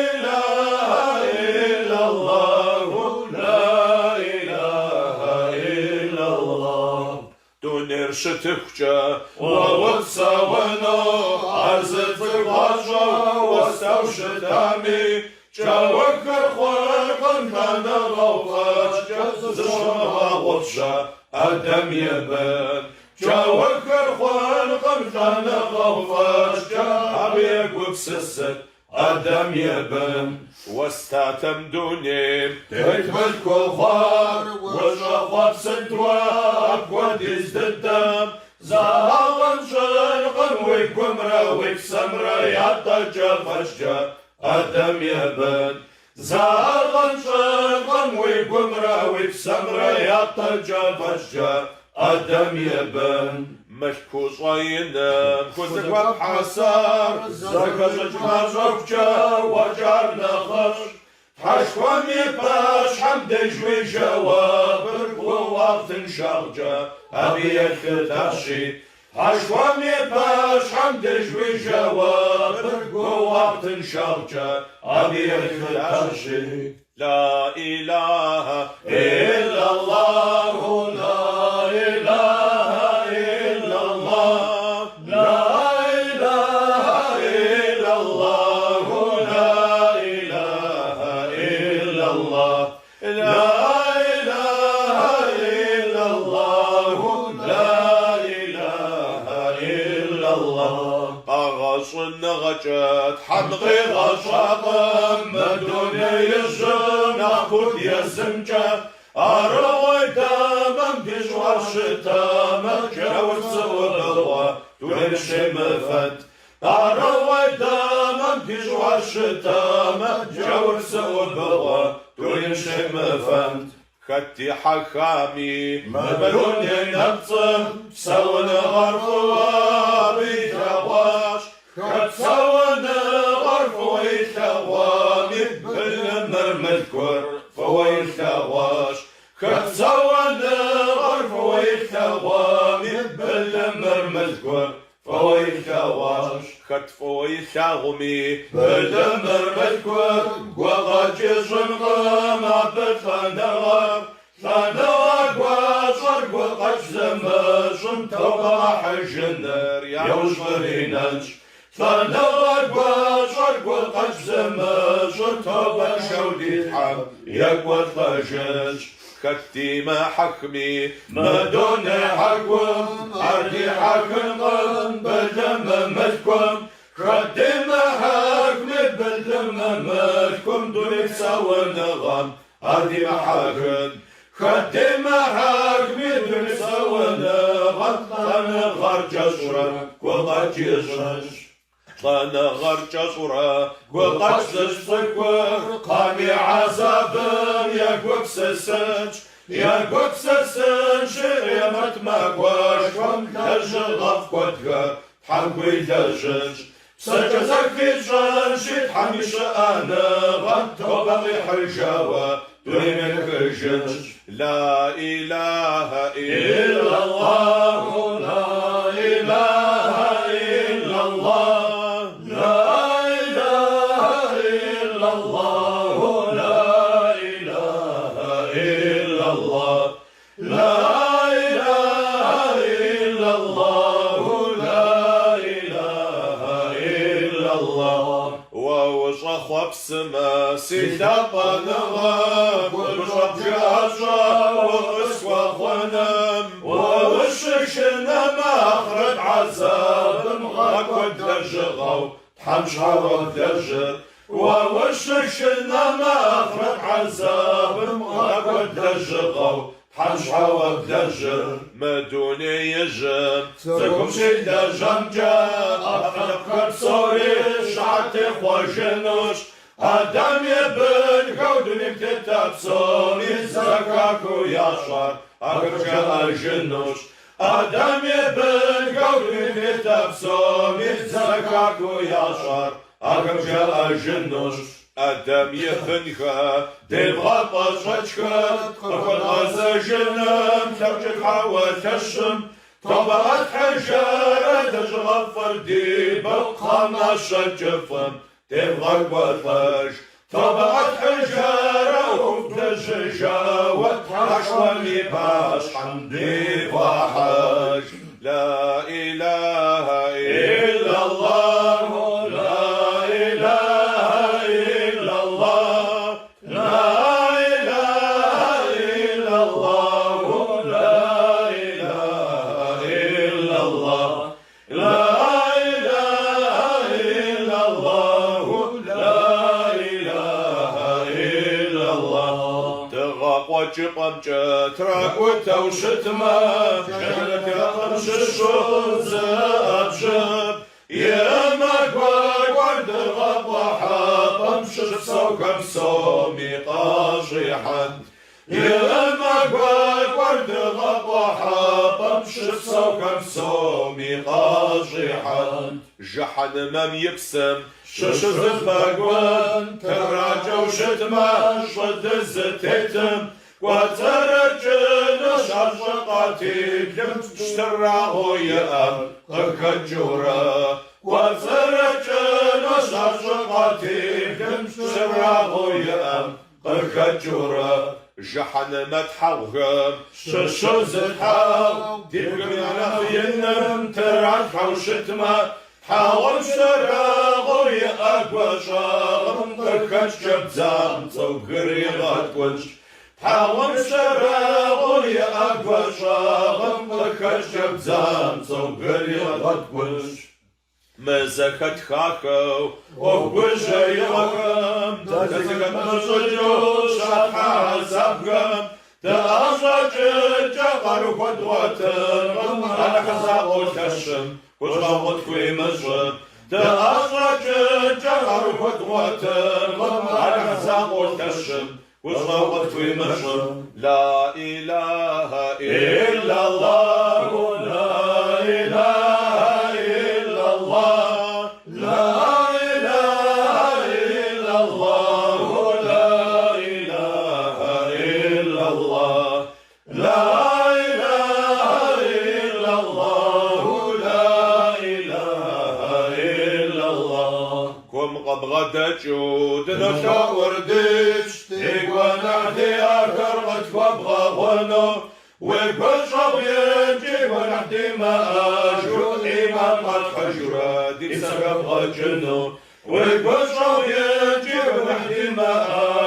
إله إلا الله لا إله إلا الله تنير شتكجا ووصاونا عزت الغجا واستوشتامي جاوكر خلقا كان غوغاش زشما وفشا أدم يبن جاوكر خلقا كان غوغاش أبيك وبسست أدم يبن واستاتم دوني تكمل كل خار وشغف ستواب وديز الدم زهاغن شرقا ويكمرا ويكسمرا يعطجا فشجا أدم يبن زهاغن شرقا ويكمرا ويكسمرا يعطجا فشجا أدم يبن مشكو صينا كوزك وبحسار زكا جمع زوجا وجارنا خش حشوامي باش حمد جوي جواب ووقت شرجا أبي الختاشي حشوامي باش حمد جوي جواب ووقت شرجا أبي الختاشي لا إله إلا الله لا إله إلا الله لا إله إلا الله لا إله إلا الله لا إله إلا الله لا إله إلا الله أغص النغجات حمغي غشاطم مدنيا يجن أخذ يزمجا أروي دامم بجوار شتامك جاوز سوى تمشي مفت أروي دامم بجوار شتامك جاوز سوى تمشي مفت خدتي حكامي مدنيا نبصم سوى غرفوا بيتواش خد سوى غرفوا يتوامي بالمرمذكر فويتواش خد سوى غرف ويتوامي بالمرمذكر فويتواش خد فويتغمي بالمرمذكر وغاجي جنغم بالفنغم فنغم وشرق وقج زمجم توقع حجنر يوجبرينج فنغم وشرق وقج زمجم توقع شودي حب يقوى طجج خدتي ما حكمي ما دون حكم عردي حكم بالدم ملكم خدتي ما حكمي بالدم ملكم دونك سوى نغم عردي ما حكم خدتي ما حكمي دونك سوى نغم أنا غرج أشرك وغرج يشرش طانا غرج أشرك وغرج الصكور قامي عذاب يا قبس السنج يا قبس السنج يا متمك وشوم تجغف قدك تحوي دجنج سجزك في جنج تحميش أنا غطو بغي حجاوة دونك الجنج لا إله إلا الله لا إله إلا الله لا إله إلا الله ووشخ بسما سيدابا نغم ووشخ جاشا وغسوى خنم ووششنا مخرج عذاب مغاك ودجغو تحمشها ودجر ووششنا مخرج عذاب مغاك ودجغو حمشها ودجر مدوني يجم تكم شيدا جمجا أخذ صوري شعتي خوشنوش آدم يبن كودني كتاب صومي زكاكو ياشار أخرجا الجنوش آدم يبن كودني كتاب صومي زكاكو ياشار أخرجا الجنوش آدم يبنها دلغا باشكا أخذ غزجنم ترجع حواتشم طبعت حجارة تجغى فردي بقى شجفم دلغا باشكا طبعت حجارة وفتشجا وتحش ولباش حمدي وحاج لا إله إلا الله لا إله إلا الله لا إله إلا الله لا إله إلا الله لا إله إلا الله لا إله إلا الله تغاق وجبم جترك وتوشتما جلك أمش الشوز أبشب يا مقوى ورد غضحا أمشي بصوكم صومي قاجحا يا مقوى ورد غضحا أمشي بصوكم صومي قاجحا جحنم يبسم ششز مقوى تراجع وشتما شد الزتيتم وترجل شرقاتي كم تشتراه يا قركجورا وترجل شرقاتي كم تشتراه يا قركجورا جحنم تحوغم ششوز تحاو ديبقم ينم تراجع وشتما حاول شراغو يا أقوى شاغم قركج بزام توقري غاتونش حاوم شراغو يا أقوى شاغم قركج بزام توقري غاتونش مزكت خاكو وقوشا يغم تزكت مصجو شاطحا عزبقم تأخرج جغر قدوة أنا خزاغو تشم وشغل كوي مجرم تأخرج جغر قدوة أنا خزاغو تشم وشغل كوي مجرم لا إله إلا الله لا إله إلا الله لا إله إلا الله لا إله إلا الله لا إله إلا الله لا إله إلا الله كم غبغة جود نشاور ديش تيقوى نحدي أكرمت وابغى غنو وبشرب ينجي ونحدي ما أجرو إيمان قد حجرة دي سقف جنو وبشرب ينجي ونحدي ما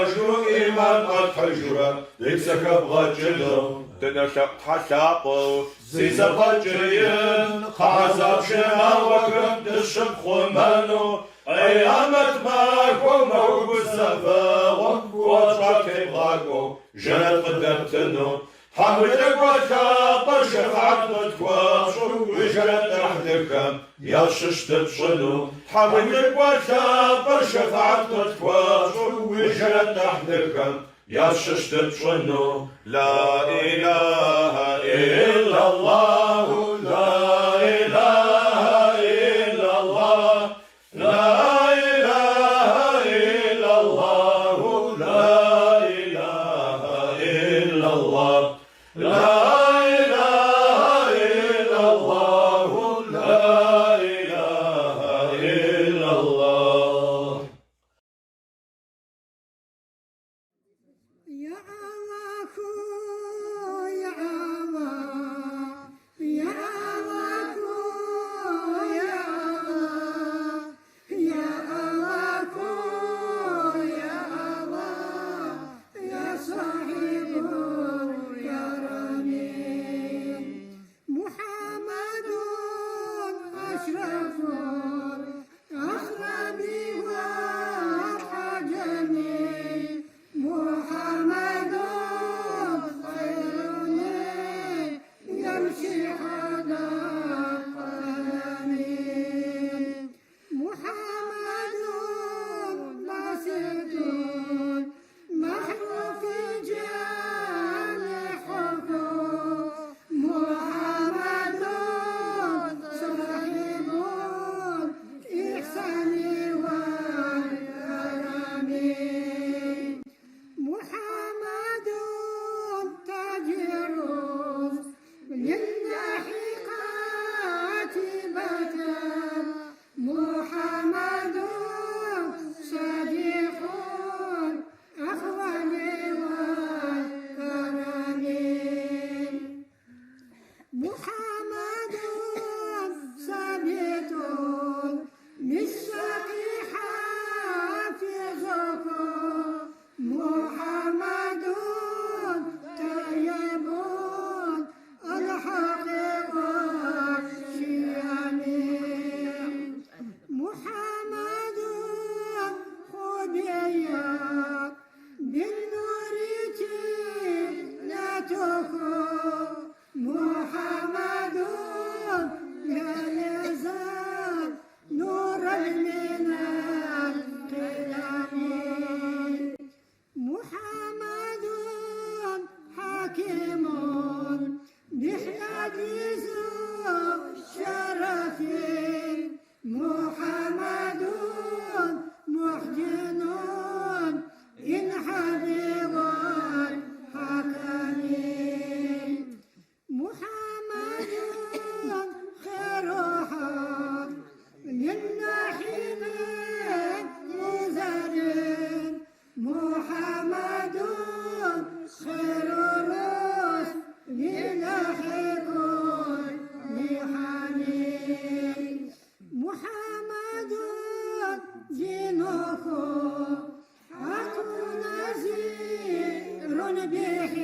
أجرو إيمان قد حجرة دي سقف جنو تنشق حشاقو سيسا فجرين خعزب شما وكرم تشب خمانو أيامت ماك وموق السفا وطرق يبغاكو جنت قدمتنو حمدك وتابر شفعت متكواش وجنت تحتكم يا ششت بشنو حمدك وتابر شفعت متكواش وجنت تحتكم يا ششت بشنو لا إله إلا الله لا إله إلا الله لا إله إلا الله لا إله إلا الله لا إله إلا الله لا إله إلا الله يا الله يا الله يا الله يا الله محمد دينه حق نذير به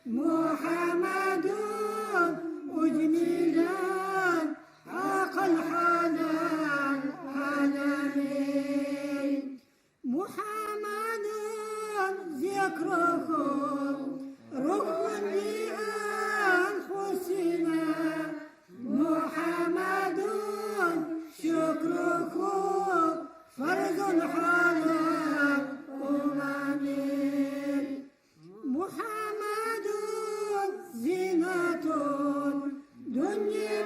محمد أجملا حق الحنان حناني محمد ذكره روح لأنفسنا محمد شكره فرض على أمم محمد زينة دنيا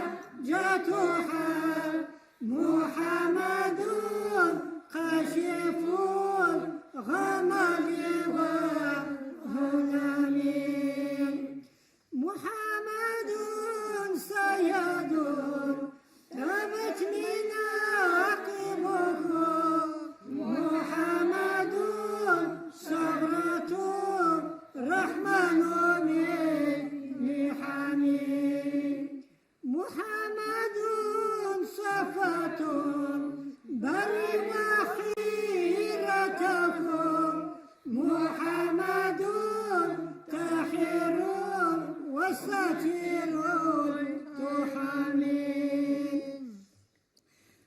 ببهجتها محمد كاشف غمل وهلم محمد سيد تابت مناقبه محمد صبرة رحمن محمد محمد صفة بر وخيرته محمد تحر وستير تحمل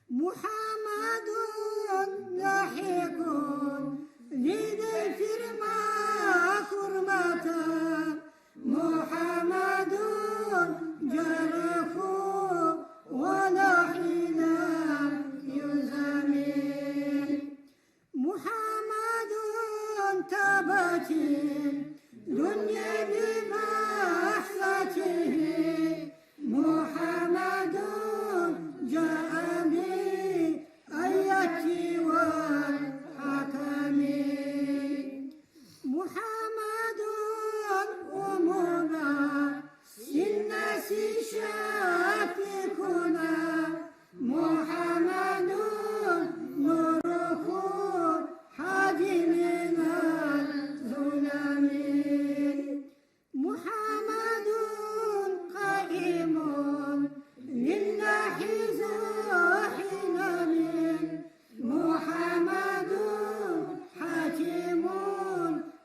محمد لاحق لضيف كرمة محمد جرح ولا حين يزمل محمد تبت دنيا بمحسته محمد جاء بآيات والحكم محمد أمنا للناس شافقنا محمد نوره حادي من الظلم محمد قائم لله زاحنا محمد حاكم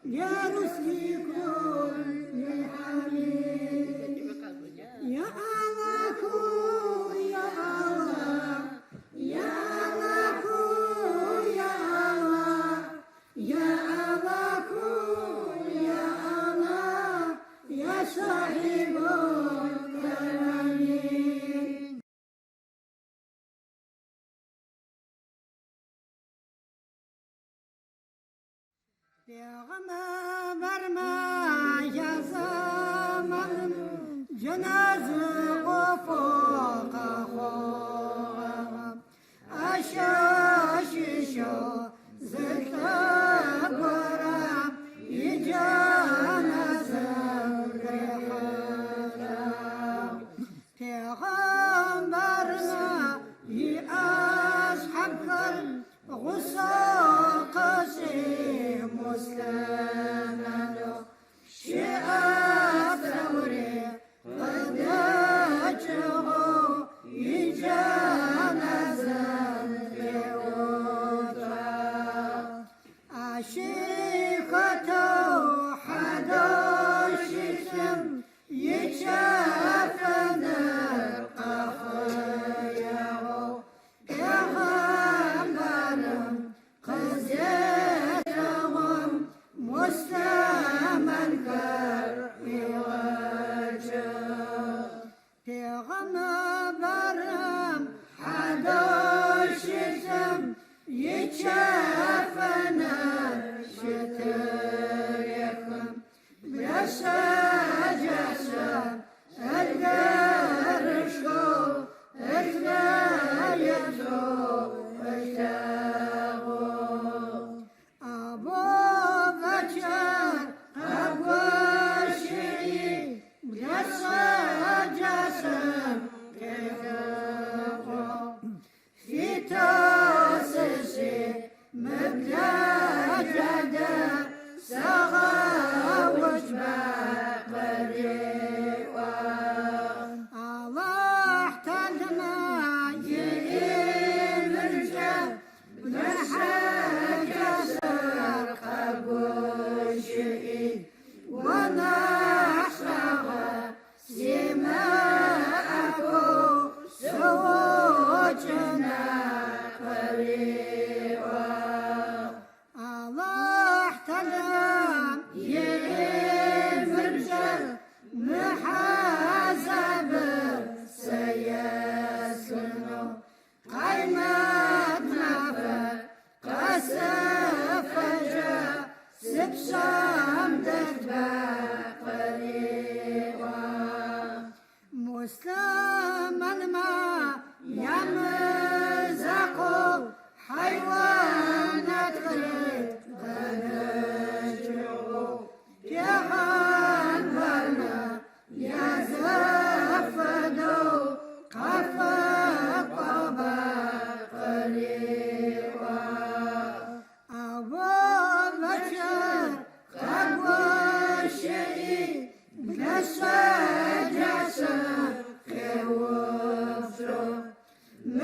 لرسل كل حميد يا الله يا الله يا الله يا الله يا الله يا الله يا صاحب الكرم پیغمبر ما یزامن جنازه فوق خواب اشاششو زلتا برام جنازه رحلم پیغمبر ما ی اصحاب کر غصه قصي مسلمانو شعب ثوري قد أجغوا يجانا زنبيوتا عشيقته حداشتم يجافنا القخيو يغمرم قزيتهم مستقيم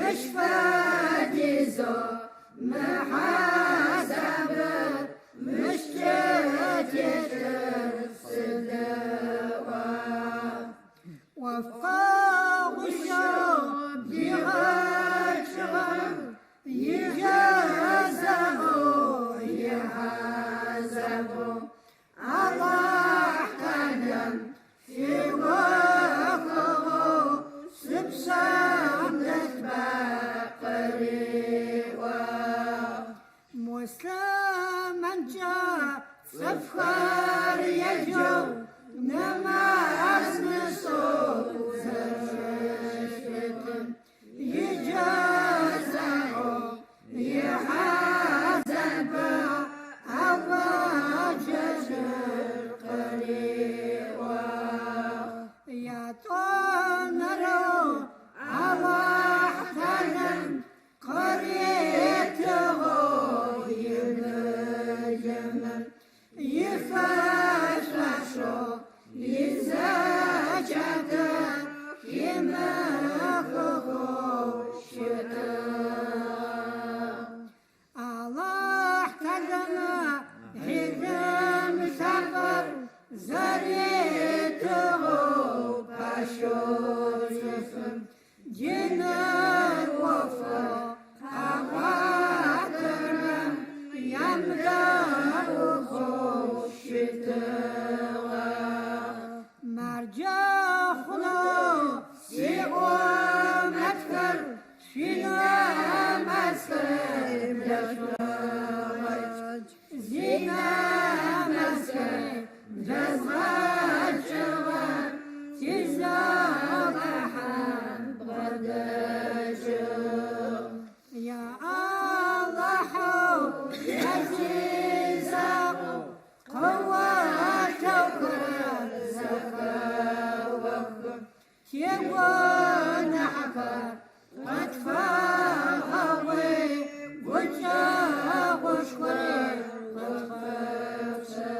مش فاديزو محاسبة مش تتر صدوة وفاق الشوق بغشغل يجازه يحاسبه الله قدم في وقفه سبسانة بقريوة مسلما جاء سفر يجو نماز نصوص زرشتم يجازه يحاسبه الله جزر قريوة يا طنرو الله احترم قريته ينجم يفششو يزاجته يمخه شتاء الله احترم هدم سفر زريته بشوفم جنر وفا أغادرم يمره شتوى مرجع خلو سيقوم أذكر شنا مسكر بلشراج زينا مسكر جزغات شغل تزاق حب غداشو يا الله عزيزه قواتك زفاوك تيوان حفر قد فاغوي وجاه وشوي وخفشة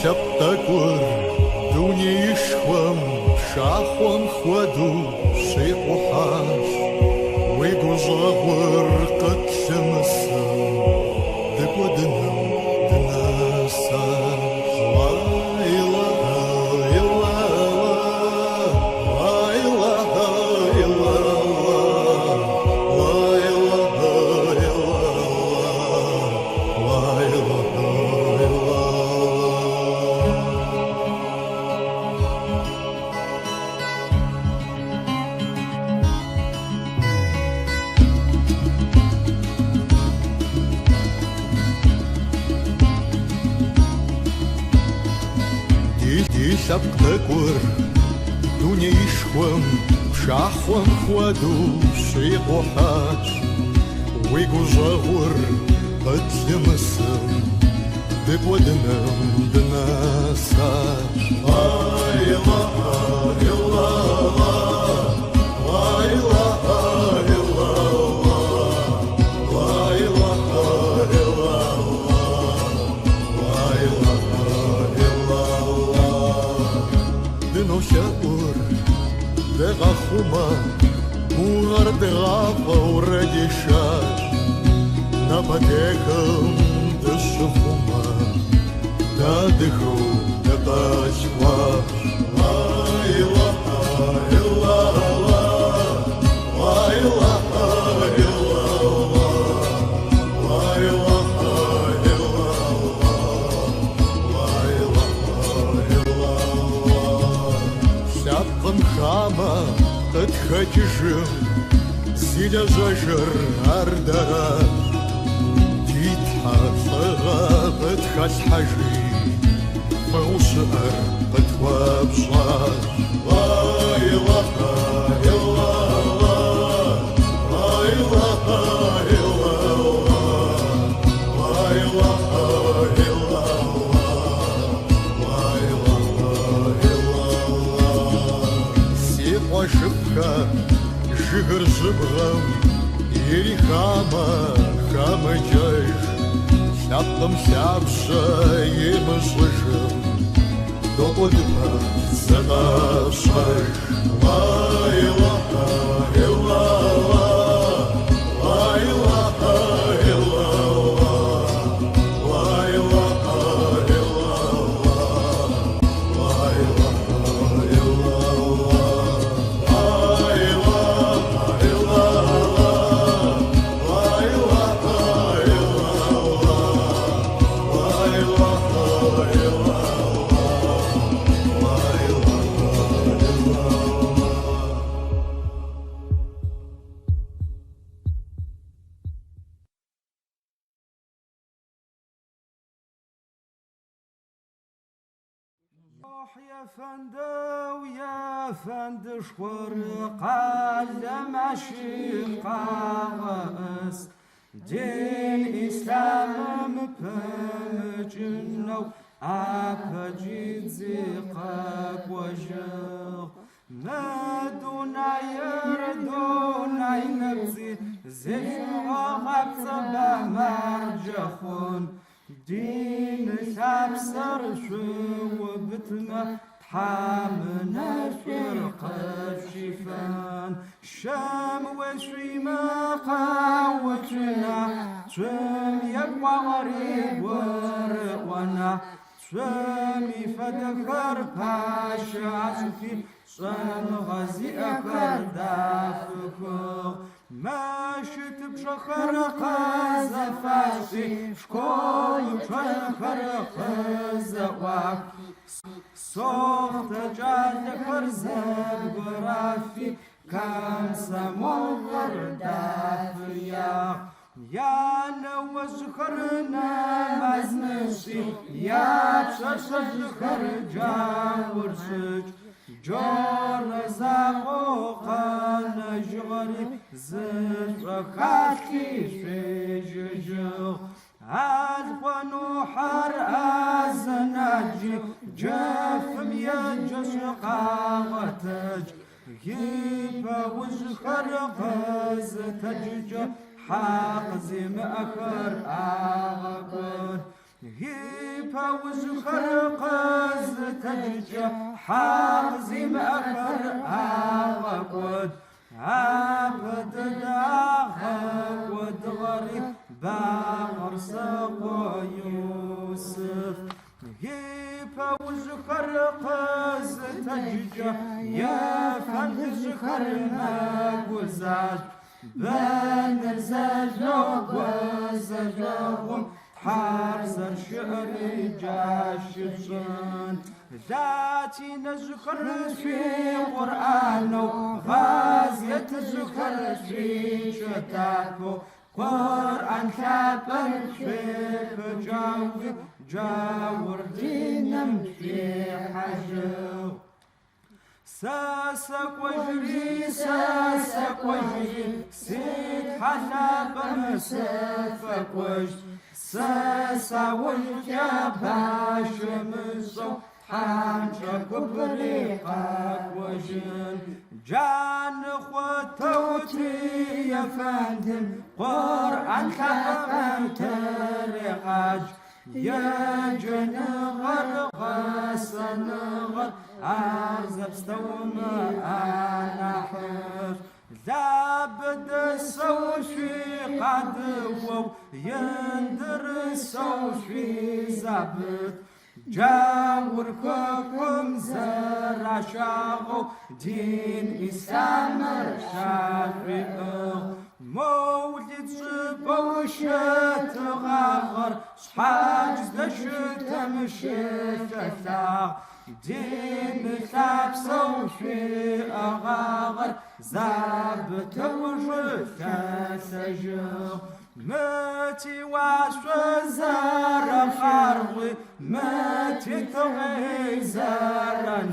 شبتكور دوني يشوم شاخون خودو شيء وحاش ويقو زغور قد شمسم دقو دنم دناساش لا إله إلا الله لا إله إلا الله لا إله إلا الله لا إله إلا الله شبتكور دوني يشوم شاخوم خودو شيء وحاش ويقو زغور قد لمسم دقو دنم دناساش لا إله إلا الله لا إله إلا الله لا إله إلا الله لا إله إلا الله دنو شاور دغا خما مونر دغا فورجي شاش نبديكم دشخما دادخو دباشواش لا إله إلا الله لا إله إلا الله لا إله إلا الله لا إله إلا الله شابكم خاما قد خجشم سيدا زجر أردرات صغابت خس حجي فوسأر بتواب صار لا إله إلا الله لا إله إلا الله لا إله إلا الله لا إله إلا الله ошибка, жигр жибром, ери хама джеш, сяптом сяпша, ема слышим, до подпа задавшаш, ла илаха илlallah, ла илаха илlallah, ла илаха илlallah, ла илаха يا فندو يا فندش قال ماشي قاوس دين إسلام بمجنو أبجيد زيقك وجه ما دونا يردونا ينبزي زيفا غبصبا مرجخون دين سابسر شو بتنا تحامنا فرق الشفان شام وشي ما قاوتنا شم يقوى غريب ورقونا شم يفدكر باشا عشفي شم غزي أكر دافكو ماشت بشخر قذفاشي شكول بشخر قذواك صوت جاد فرزب برافي كان سموغر دافيا يا لو زخرنا مزنشي يا بشخر جاورشج جور زاقو قان جغري زفخاتي فيجو عالقنو حر أزناجي جفم يجش قاوتج يبا وزخر قز تجج حاق زي مأكر آغاقر يبا وزخر قز تجج حاق زي مأكر آغاقر عبد داخل ودغري باغر سقو يوسف يبا وزخر قز تجج يا فند زخر مقوزاج بان الزجو وزجوهم حارس الشعر جاشفشن ذاتي نزخر في قرآن غازية تزخر في شتاكو قرآن ثابت في جاوب جاور دينم في حجو ساسك وجري سيد حساب مسافك وجه ساسا والجباش مصو حانشك بريقك وجن جان خوتوتي يا فندم قرآن كفمت رقاج يا جن غرغس نغر عزب استوما أنا حر زابد السوشي قدوو يندر السوشي زابد جاوركم زرع شاغو دين إسامر شافئ مولد صبوشت غاغر صحاج دشت مشت ثاغ دين ثاب سوشي أغاغر زابت وجت سجغ ماتي واشو زار خارغي ماتي توغي زار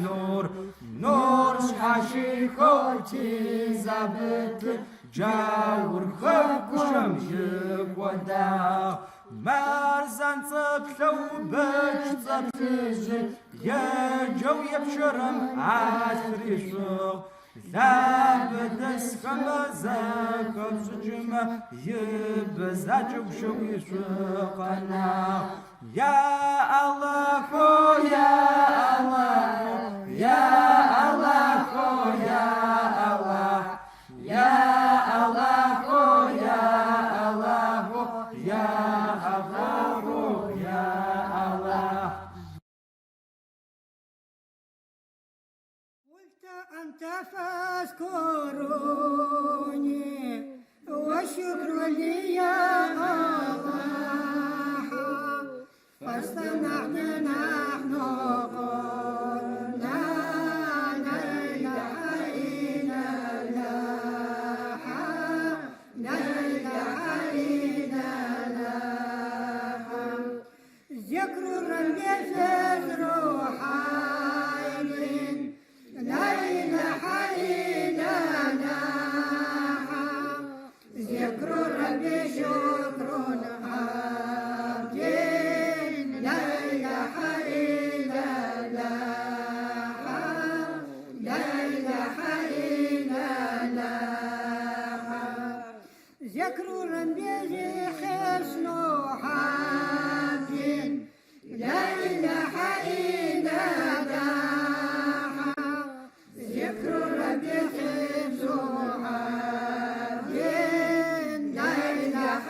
نور شحاشي خوتي زابت جاور خبكشم يقودا مارزان صبلو بش صبتجي يا جو يبشرم عسري شوق زابدس خمزك بزجمة يبزاجب شوي شقنا يا الله يا الله يا الله يا الله يا الله يا الله يا غفور يا الله. قلت أنت فاذكروني والشكر لي يا الله فاستمعنا نحن قلنا لا إله إلا الله لا إله إلا الله ذكر ربي في الروحين لا إله إلا الله ذكر ربي شكر عبد لا إله إلا الله لا إله إلا الله ذكر ربي حسن عبد لا إله إلا الله ذكر ربي حفظ عبد لا إله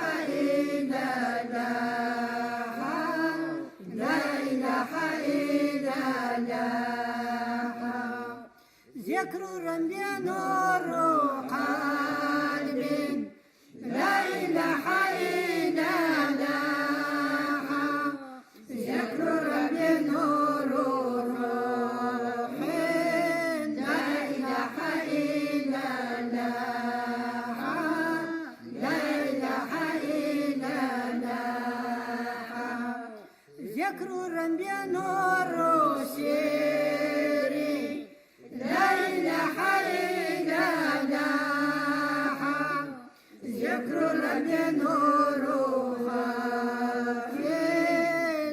إلا الله لا إله إلا الله ذكر ربي نور قلب لا إله إلا الله ذكر ربي نور روح لا إله إلا الله لا إله إلا الله ذكر ربي نور سيري لا إله إلا الله ذكر ربي نور خافي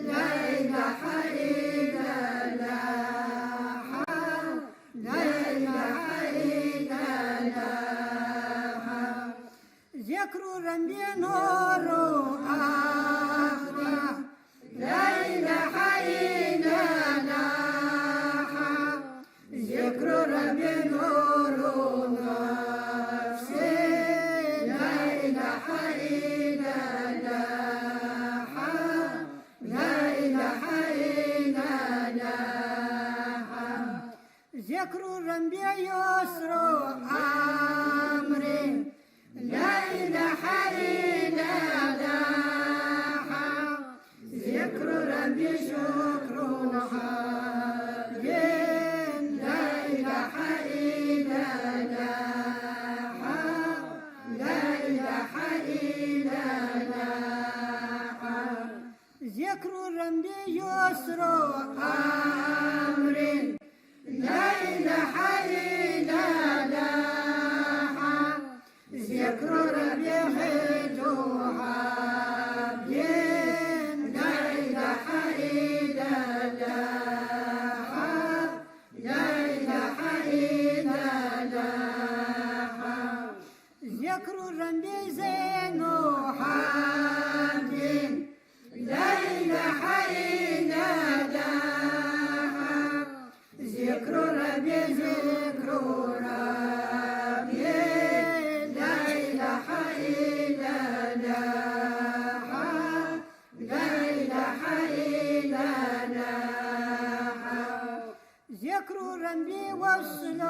لا إله إلا الله لا إله إلا الله ذكر ربي نور أخفى لا إله إلا الله ذكر ربي نور نفسي لا إله إلا الله لا إله إلا الله ذكر ربي يسر أمري لا إله إلا الله ذكر ربي شكر حبي لا إله إلا الله لا إله إلا الله ذكر ربي يسر أمري لا إله إلا الله ذكر ربي حج عبدي لا إله إلا الله لا إله إلا الله ذكر ربي زين حمدي لا إله إلا الله ذكر ربي ذكر ربي لا إله إلا الله لا إله إلا الله ذكر ربي وصل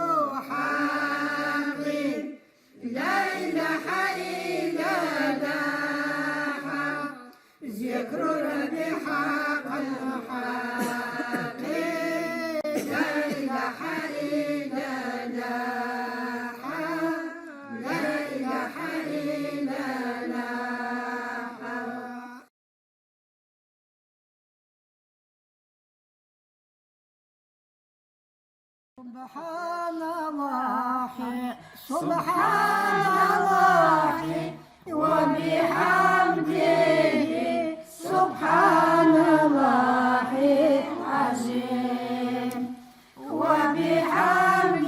حقي لا إله إلا الله ذكر ربي حق الحق لا إله إلا الله لا إله إلا الله سبحان الله سبحان الله وبحمده سبحان الله العظيم وبحمده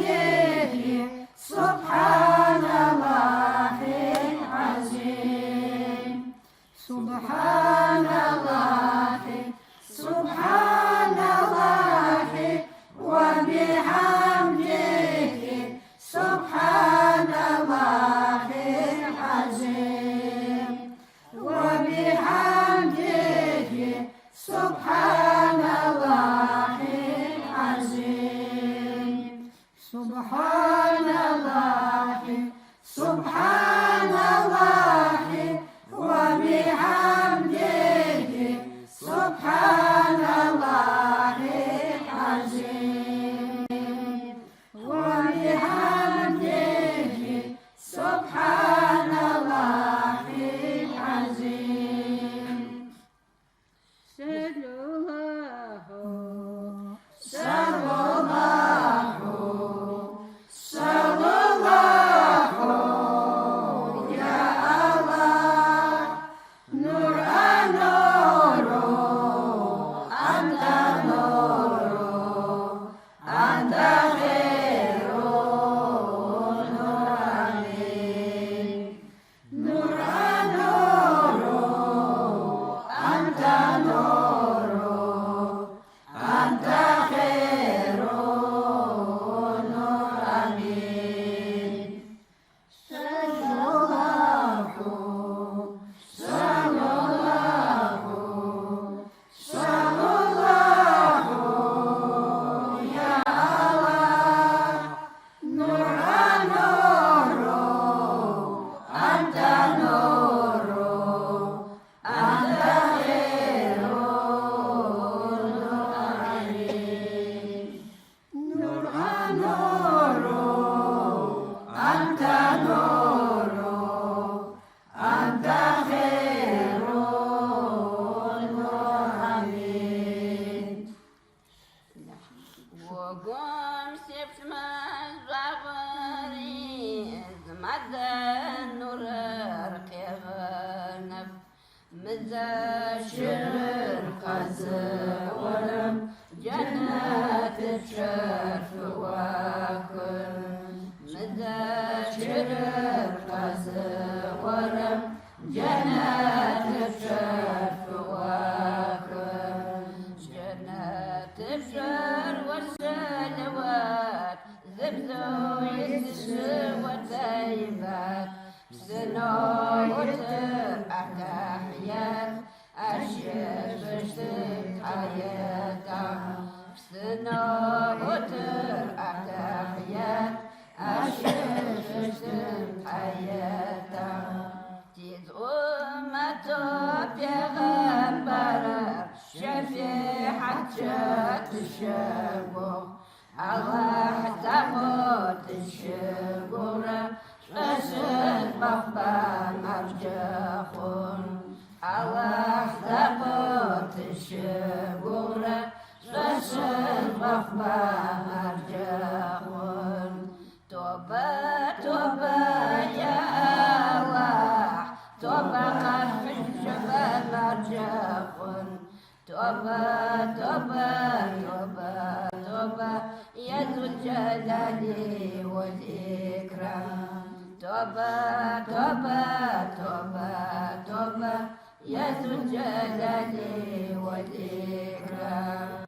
سبحان الله وبحمده سبحان الله العظيم وبحمده سبحان الله العظيم صلى الله صلى الله صلى الله يا الله نور نور أنت نور أنت خير نور عليك نور نور أنت نور أنت خير نور عليك صلى الله صلى الله صلى الله يا الله نور نور أنت نور أنت خير نور عليك نور نور أنت نور أنت خير نور عليك وقوم سبت مزبري مدى النور رقيغنب مزاشر قزورم جنات الشرف واكل مزاشر قزورم جنات الشرف واكل جنات الشر والسلوات زبزو يسسو والطيبات سنوات أحيات أشياء بشتك حياتها سنوات أحيات أشياء بشتك حياتها تيز أمته بيغمبر شفيحة شات الشبه الله تموت الشبورة غسل مخبر مرجخون الله تموت الشبورة غسل مخبر مرجخون توبة توبة يا الله توبة خلف الجبل مرجخون توبة توبة توبة توبة يا ذو الجلال والإكرام توبة توبة توبة توبة يا ذو الجلال والإكرام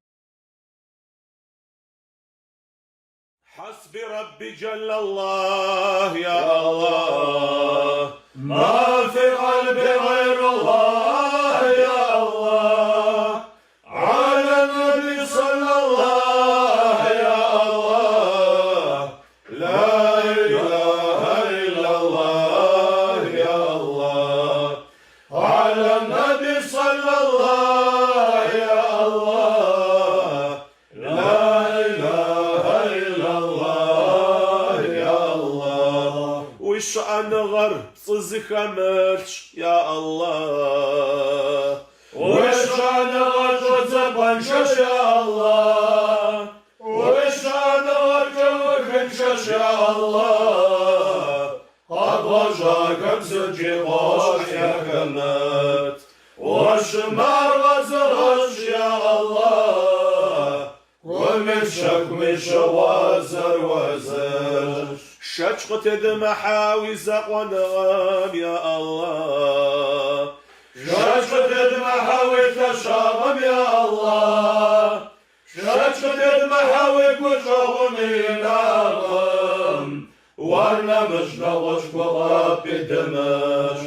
حسبي ربي جل الله يا الله ما في قلبي غير الله يا الله على النبي صلى الله يا الله لا إله إلا الله يا الله على النبي صلى الله يا الله لا إله إلا الله يا الله وش أنغر صزخمرش يا الله وش أنغر صزخمرش يا الله وش أنغر صزخمرش يا الله أبوجاكم سجيبوش يا كمت وش مرغزرش يا الله ومشك مش وزر وزر شجقة دمحاوي زقونغام يا الله شجقة دمحاوي تشاغم يا الله شجقة دمحاوي كشغمي ناغم وانا مش نغش بغاب بدمش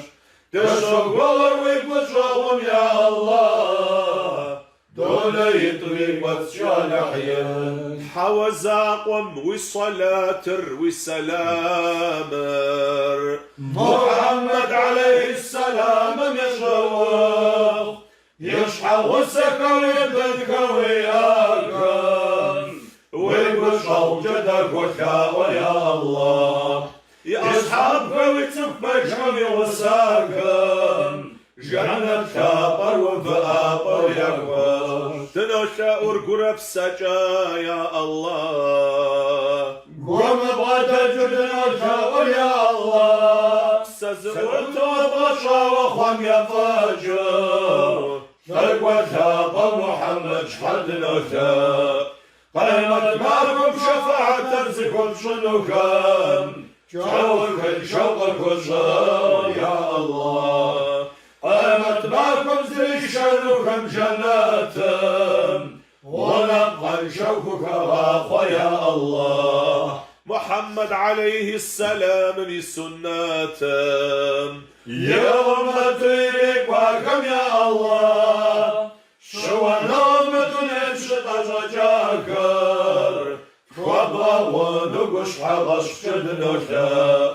تشغل ويكشغم يا الله دولي طريقة شالحين حوزاقم وصلاتر وسلامر محمد عليه السلام مشوق يشحى وسكوي بالكوي أكرم ويقول شوجدك وشاوى يا الله يا أصحاب كوي تفجمي وساكم جنة شابر وفابر يكبر تنشا أرقر بسجا يا الله قوم بغدا جدنا شاور يا الله سزغرت وبشا وخم يا فاجر شرق شابر محمد شحد نشا قيمت معكم شفاعة ترزقكم شنوكم شوقك وشر يا الله قامت معكم زي شركم جناتم ونبقى شوكك راخو يا الله محمد عليه السلام بسناتم يوم تريك واكم يا الله شو نومة نمشط أزجاكر خبا ونقش حغش شدنوشا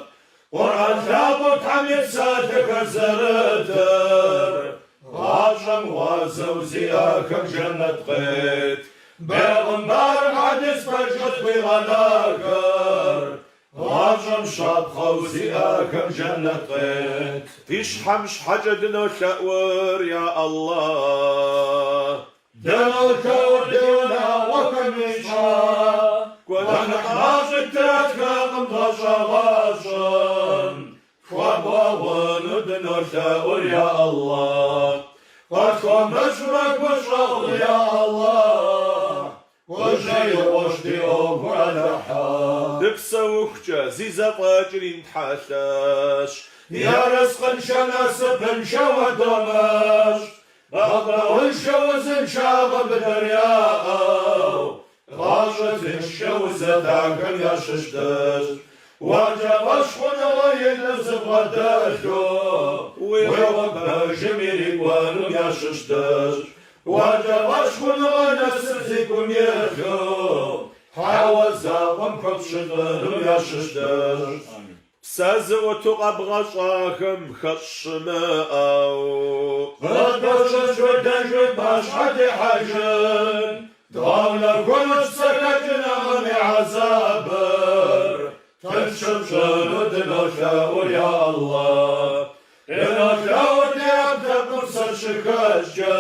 قرآن ثابت حميد ساتك الزرتر غاجم وزوزياكم جنة قيت بيغمبار حديث فجت بغداكر غاجم شاب خوزياكم جنة قيت فيش حمش حجدنا شأور يا الله دنو شور ديونا وكم يشا ونحن حاجد تاتكم ضشا غاشم وابوان دنو شأور يا الله قدكم مشرك وشغل يا الله وشي وشدي أوفر الحال دبسة وخجة زيزة طاجرين تحشاش يا رزق شناس بنشا ودمش بغضا والشوز انشاغ بدرياء غاشت الشوزة تاكل يا ششتش وجب اشخن غير لزبغداشو ويوم جميل وانو يا ششتش وجب اشخن غير سرزيكم يخو حوزاكم كبشتنو يا ششتش سازغتو قبغشاكم خشماء غدوشت ودنجت باشحة حجن دولة كلش سكتنا من عذابر تنشب شنود نشاور يا الله نشاور ليبدأكم سرشكاشا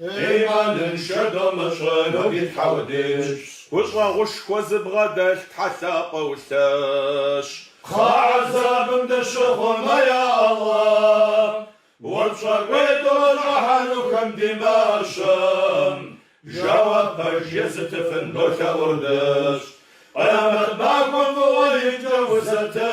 إيمان نشدو مشغلو يتحوديش وشغا غشك وزبغداش تحساق وشتاش خاعزاب مدشخهم يا الله وبشقيت وجحنكم دماشم جواب برجزت فندوشا وردش قيامت معكم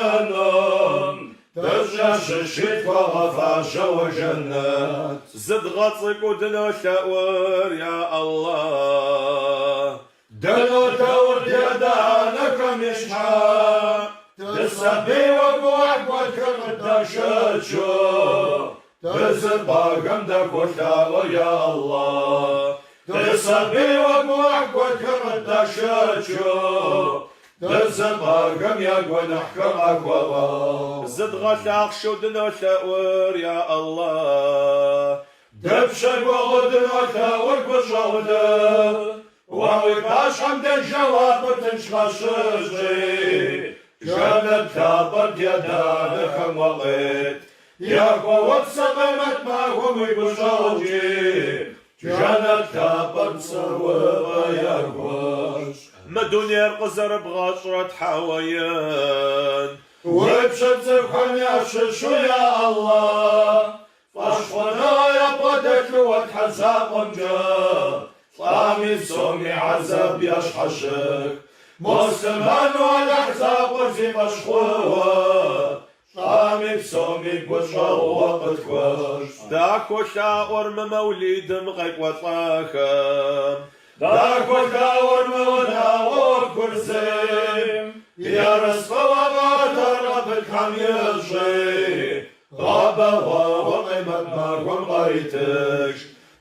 ويجوزتنم ترجش الشيت وغفاشا وجنات زد غطك ودنوشا ور يا الله دنوشا ورد يدانكم يشحا تسبي وقوعك وكرد دشتشو تسباقم دكوشا يا الله تسبي وقوعك وكرد دشتشو تسباقم يا قنحكم أكوابا زد غشاق شدنا شاور يا الله دبشك وغدنا شاور بشغده وعوي باش حمد الجواب تنشخشجي جنة كابر يدانكم وغيت يا قوة سقمت معكم بشوجي جنة كابر سوى يا قوش ما دنيا القزر بغشرة حويان وبشت زبحن يا ششو يا الله فاشخنا يا بدك وتحزاقم جا طامي سومي عذاب يشحشك مسلمان والأحزاب وزي مشخوة طامي بسومي بوشا ووقت كوش داكو شاور موليد مغيق وطاكم داكو شاور مونا وكرسيم يا رزق وما ترى بالكم يجي غابة وقيمت ماكم غيتش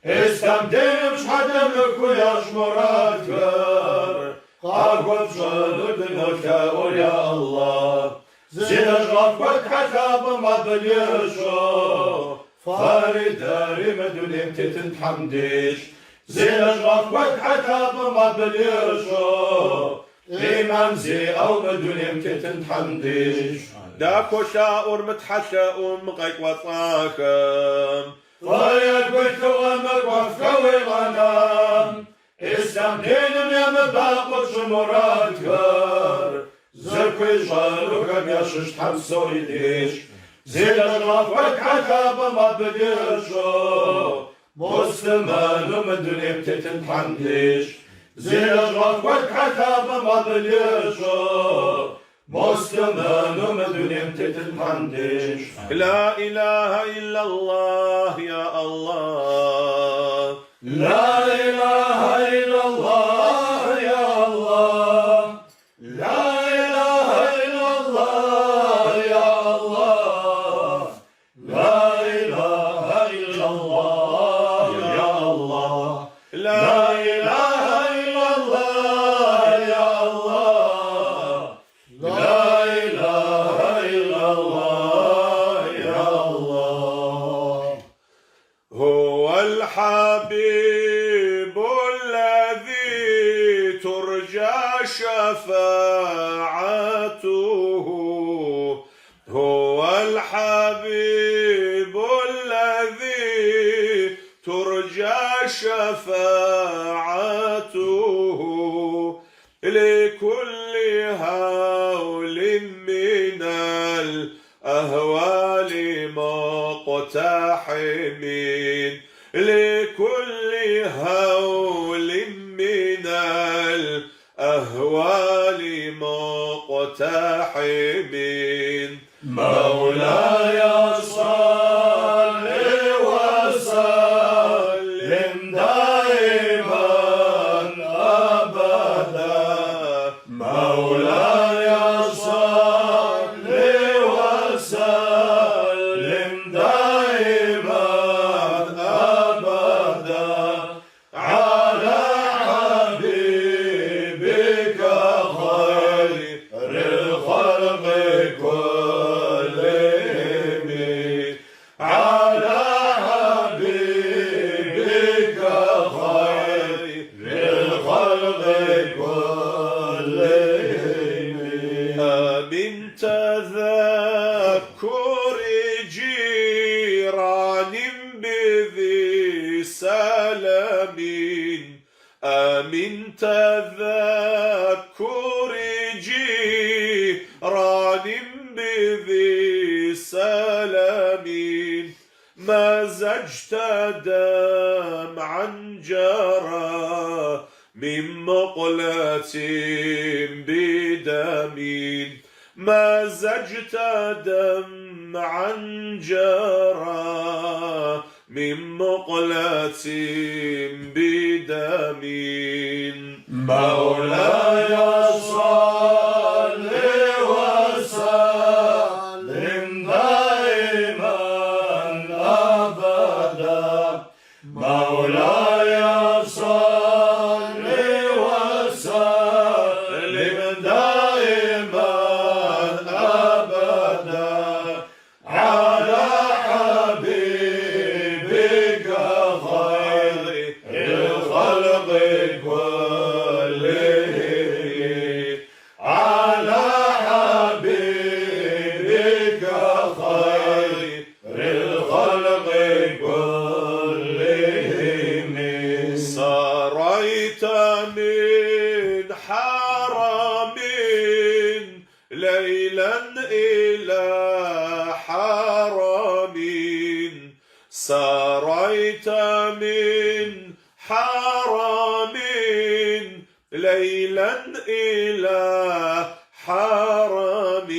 استمدين مش كوياش مراتكر قاقوت شدودنك يا الله زينش غفوت حساب ما بليشو فارداري مدنيم تتنحمديش زينش غفوت حساب ما بليشو إمام زي أو مدنيم تتنحمديش داكو شاور متحشا مقيك وطاكم ضايق قلت غمك وفكوي غنام استمكين يا مباقب شمراتكر زكوي جاركم يا شش تحبسو يديش زيد الغفوك عتاب ما بديشو مسلمان ومدنيم تتنحمديش زيد الغفوك عتاب ما بديشو مسلمان ومدنيم تتنحمديش لا إله إلا الله يا الله لا إله إلا الله يا الله لا إله إلا الله يا الله لا إله إلا الله يا الله لا إله إلا الله يا الله لا إله إلا الله يا الله هو الحبيب الذي ترجى شفاعته هو الحبيب الذي ترجى شفاعته لكل هول من الأهوال مقتحمين لكل هول من الأهوال مقتحمين مولاي صل وسلم دائما أبدا مولاي صل وسلم دائما أبدا على حبيبك خير الخلق كلهم على حبيبك خير الخلق كلهم من تذكر جيران بذي سلام من تذكر جيران بذي سلام مزجت دمعا جرى من مقلة بدم مزجت دمعا جرى من مقلة بدم مولاي صل وسلم دائما أبدا مولاي صل وسلم دائما أبدا على حبيبك خير الخلق كلهم على حبيبك خير الخلق كلهم سريت من حرم ليلا إلى حرم سريت من حرم ليلا إلى حرم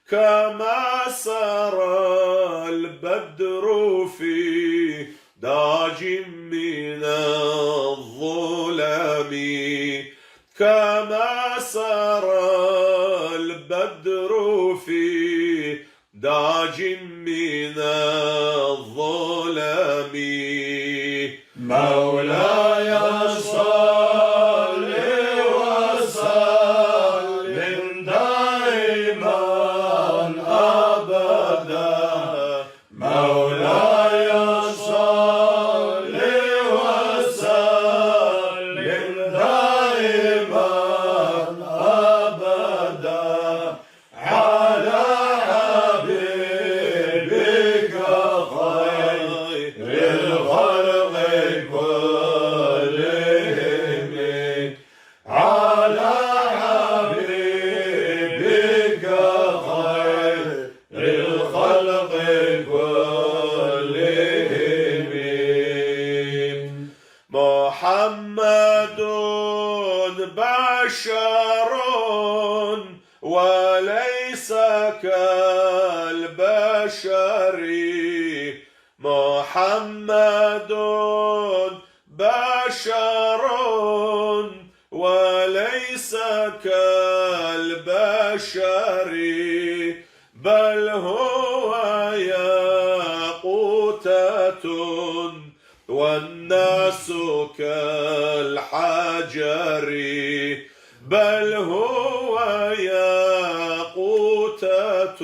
كما سرى البدر في داج من الظلم كما سرى البدر في داج من الظلم مولاي وليس كالبشر محمد بشر وليس كالبشر بل هو ياقوتة والناس كالحجر بل هو ياقوتة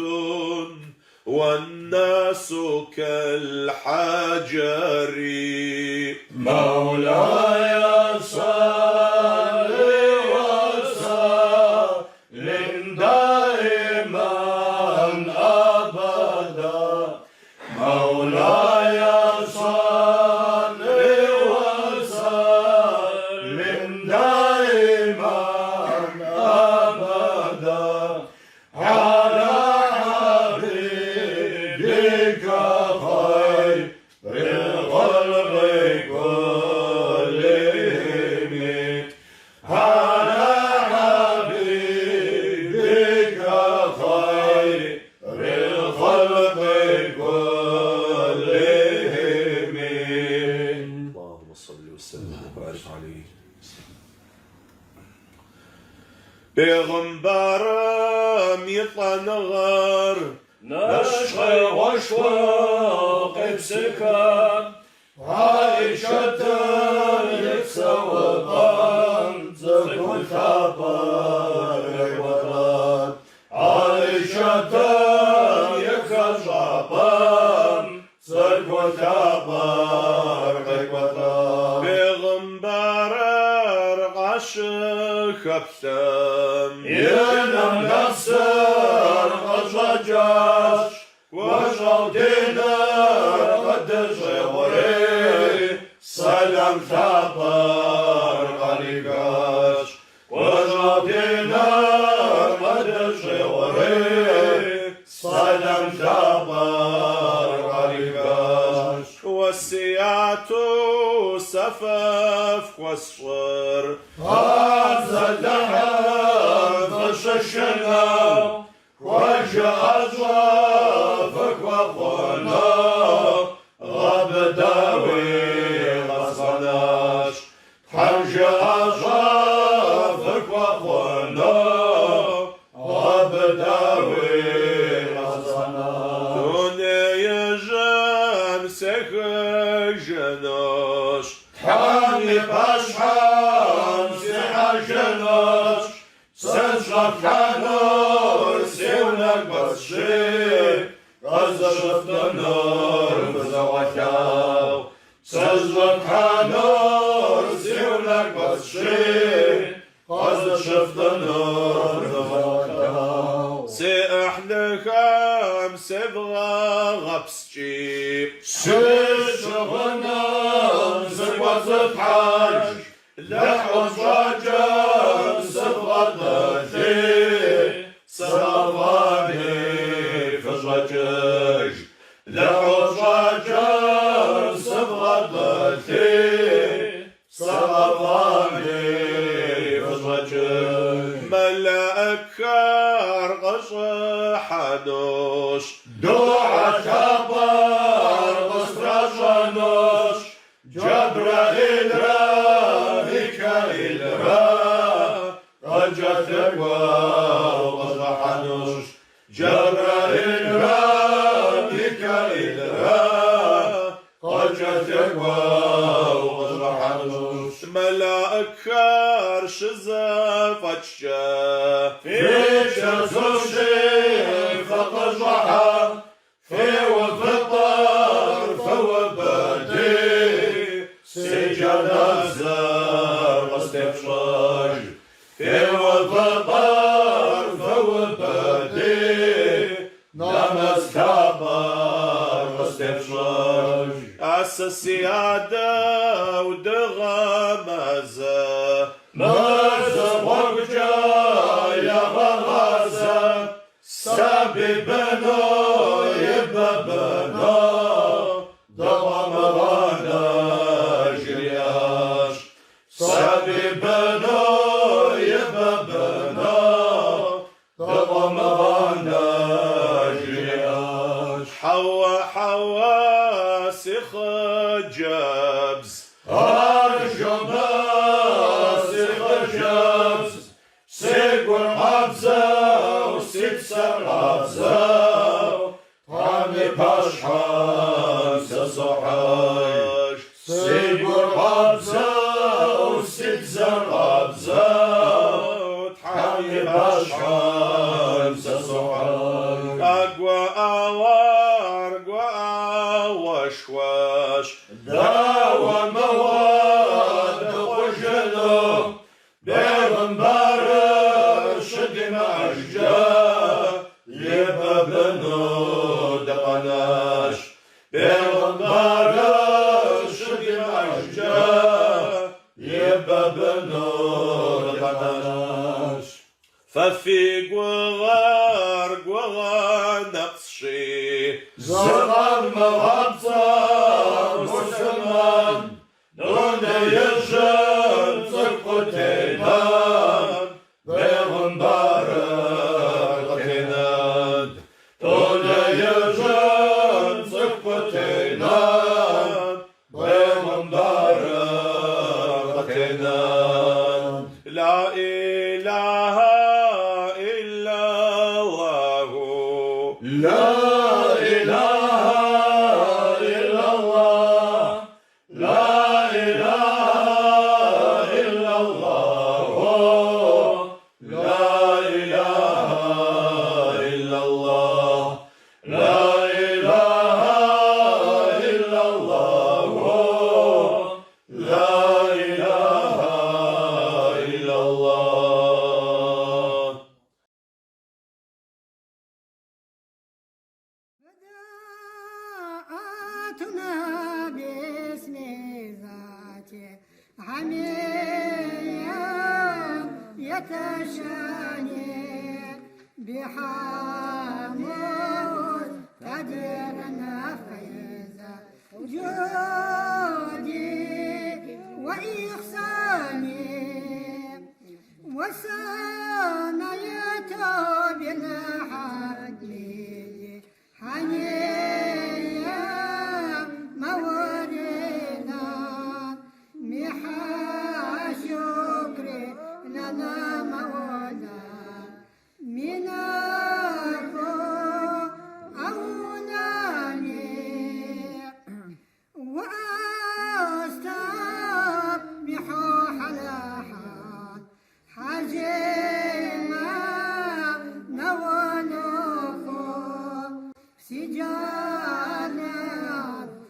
والناس كالحجر مولاي صل وسلم دائما أبدا مولاي صل وسلم دائما أبدا على حبيبك خير الخلق كلهم على حبيبك خير الخلق كلهم اللهم صل وسلم وبارك عليه پیغمبرم يطنغر نشخي وشوق بسكان عائشة يتسوقان زكون تبارك وطان عائشة يخجبان زكون تبارك وطان پیغمبر عشق ابتم ينام نفسر غجاج وجودنا قد جوري سلام تبارك عليكاش وجودنا قد جوري سلام تبارك عليكاش والسيات سفف والصر هذا اللحم فششنا وجاء أجوافك وقلنا غاب داوي غصناش حرجع أجوافك وقلنا غاب داوي غصناش دنيا جمسك جناش حاني باشحان سحاجناش سجرف حانور سيونك بسشي غزشت النور بزوكاو سجرف حانور سيونك بسشي غزشت النور بزوكاو سيحنا خام سبغا غبسجي سيشغلنا زكوة حاج لحوز راجل سبغة دجي سرافاني فجرجج لحوز راجل سبغة دجي سرافاني فجرجج ملأكار غشحانوش دعا كبار غسرجانوش جبرائيل را ميكائيل را رجتك وغزحانوش جبرائيل را ميكائيل را رجتك وغزحانوش ملأكار شزافتشا فيك زوجي فقجحا في وفطر فوبدي سجنا زر واستفشاج في وفطر فوبدي نمس كبر واستفشاج السيادة ودغمزة مازا وقجا يا غازة سبي بنو يببنا دوام غانا جرياش سبي بنو يببنا دوام جبز أرجماس خجبز سيقول عبزة وسيكسر عبزة عمي باشحان سصحاش سيقول عبزة وسيكسر عبزة عمي باشحان سصحاش أقوى أوار أقوى وشوش داوى مواد خجلو بيغمبر شدم أشجار يبا بنو دقناش بيغمبر شدم أشجار يبا بنو دقناش ففي قوار نقصي زغم مغبطة مسلمان دون يجب تقتينان بيغمبر قتينان دون يجب تقتينان بيغمبر قتينان لا إله إلا الله لا إله إلا الله لا إله إلا الله لا إله إلا الله لا إله إلا الله لا إله إلا الله بداءاتنا باسم ذاته عميا يتشاني بحامل قدرنا فيزا جودي وإحساني وسانيته بالحديد حنيا مورنا محا شكري لنا مولا من أولاني وأستبح حلاحات حجينا نولوكم سجانا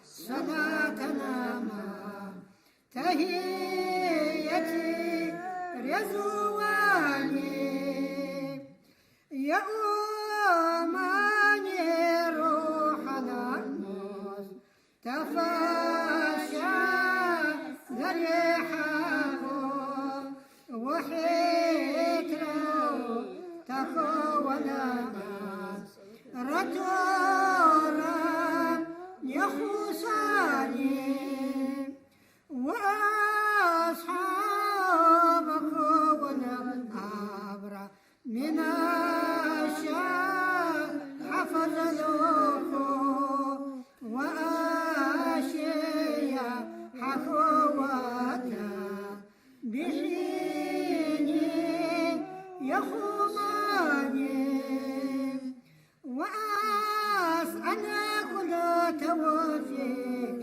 صلاتنا ما تهيتي رزواني يا أماني روحنا الموت تفاشى ذريحه وحيترو تخونا رتورا يخوصاني وأصحابك والأبرى من الشام حفظ له وأشياء حفوتا بحين يخوضاني وأسأل كل توفيق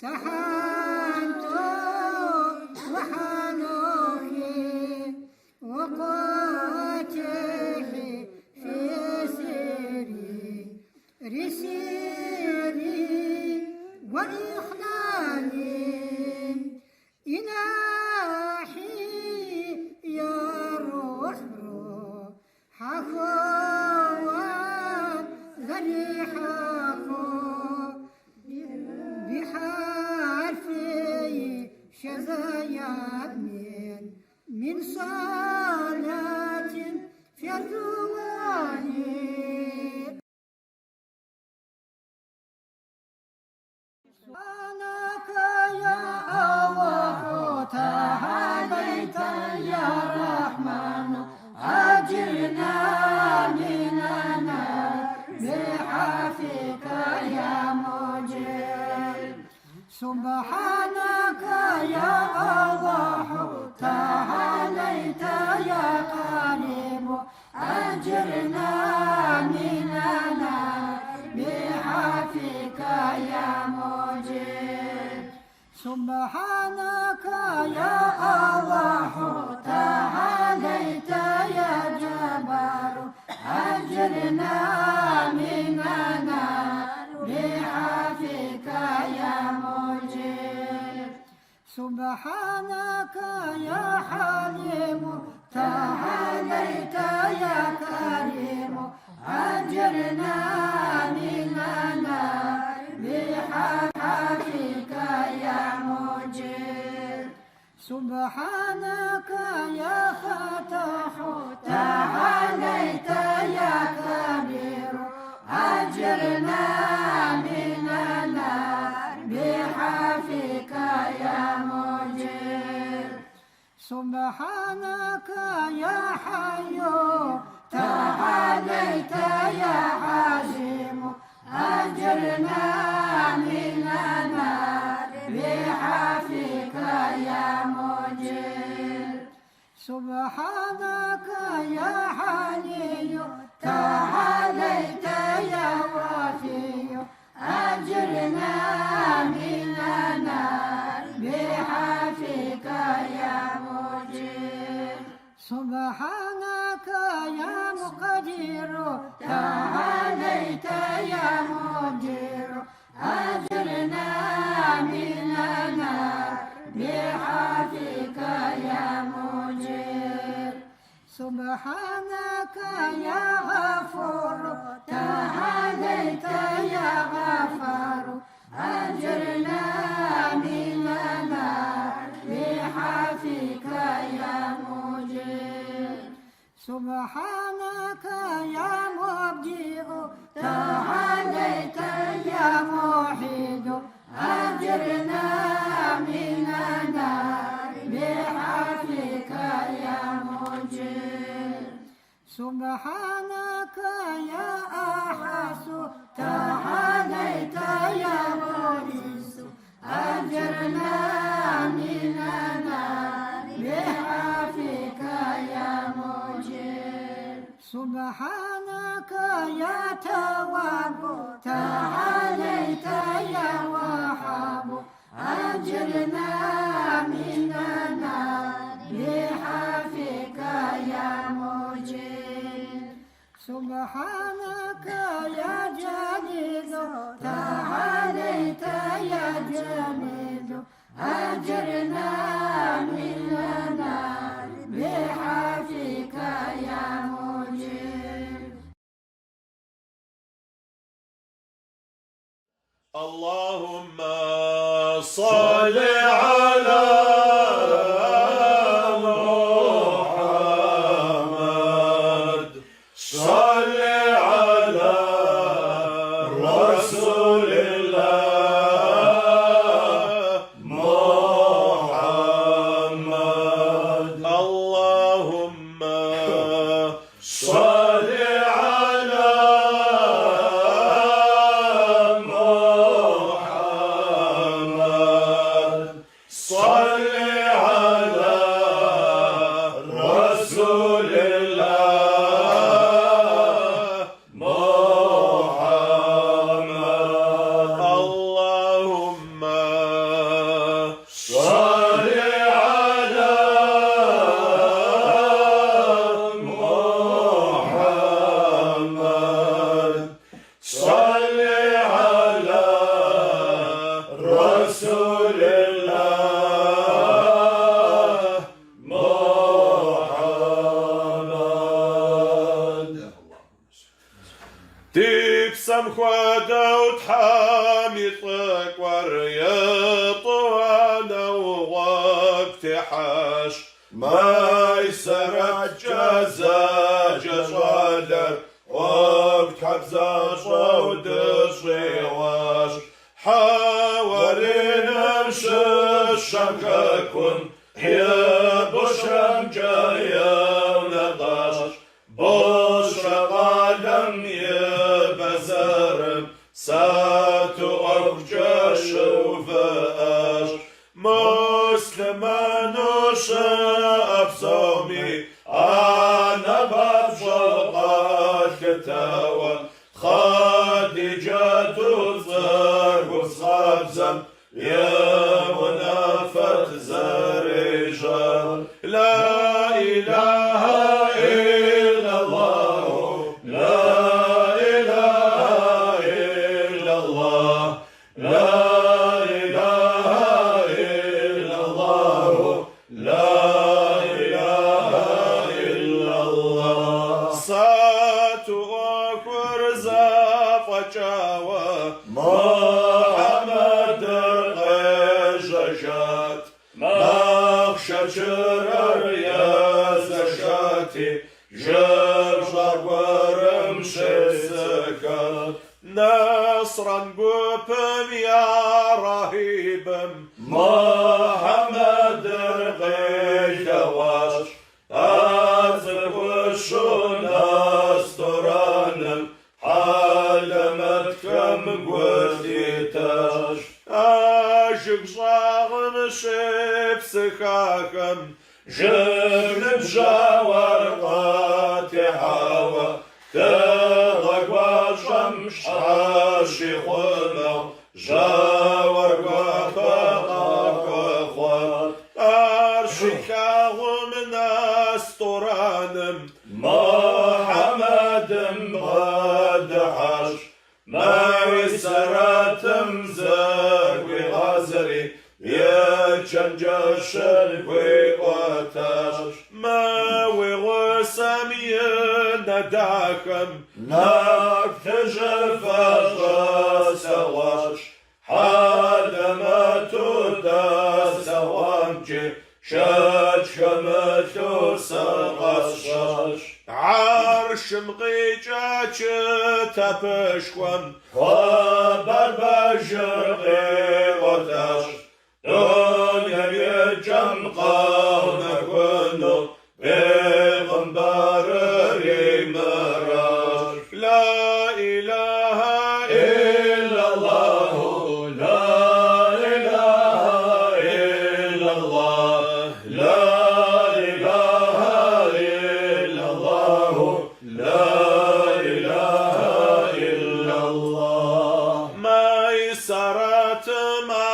تحانتو وحنوكي وقوتي في سيري رسيري وإخلالي إلهي يا روح حقوان ذريحكو بحرفي شذايا من صلاة في الرواني سبحانك يا الله تعاليت يا رحمن أجرنا من النار بحفظك يا مجيب سبحانك يا الله تعاليت يا قريب أجرنا من النار بحفظك يا مجيب سبحانك يا الله تعاليت يا جبار أجرنا من النار بحفظك يا مجيب سبحانك يا حليم تعاليت يا كريم أجرنا من النار بحفظك يا مجيب سبحانك يا فتاح تعاليت يا كبير أجرنا من النار بحفظك يا مجيب سبحانك يا حي تعاليت يا عظيم أجرنا من النار بحفظك يا مجيب سبحانك يا حني تعاليت يا وفي أجرنا من النار بحفظك يا مجيب سبحانك يا مقدر تعاليت يا مدير أجرنا من النار بحفظك يا مجيب سبحانك يا غفور تعاليت يا غفار أجرنا من النار بحفظك يا مجيب سبحانك يا مبدئ تعاليت يا موحد أجرنا من النار بحفظك يا مجيب سبحانك يا أحس تعاليت يا مؤنس أجرنا من النار بحفظك يا مجيب سبحانك يا تواب تعاليت يا وهاب أجرنا من النار بحفظك يا مجيب سبحانك يا جليل تعاليت يا جميل أجرنا من النار بحفظك يا مجيب اللهم صل على محمد صل على رسول الله محمد اللهم صل على محمد صل خدوت حامي طقور يطوانا ووقت حاش ما يسرع جزا جزالر وقت حبزا صود صيواش حاورينا شككن يا بشرم جايا ونضاش بشرى قلم يبزرم ساتو أرجش وفاش مسلمان وشاب صومي أنا بفشل كتاوى خديجة تزار وصابزم يا منافق زريجان لا إله إلا الله لا إله إلا الله لا إله إلا الله لا إله إلا الله ساتو كرزا فجاوة محمد قجشات مخشى شرر يا زشاتي جرجر ورمشي سكات نصرا قبم يا رهيبم محمد قجواش أزق وشونا استرانم حلمتكم قديتاش أشق صاغن شيب سخاكم جبن بجاور قاتحاوة تغق وشمش حاشي خنا جاور قاتحاوة خوات أرشكاهم ناس ترانم محمد مغدحاش ما يسراتم زاقوي غازري يا جنجش الوي واتاش ما وغسم ينداكم نكتشف الغسواش حال ما تدا سوامجي شاش كمتو سغشاش عرش مغيجاش تبشكم خبر بشرقي وتاش دنيا بيجم قوم كنو بغنبار ريمراش لا إله إلا الله لا إله إلا الله لا إله إلا الله لا إله إلا الله ما يسرت ما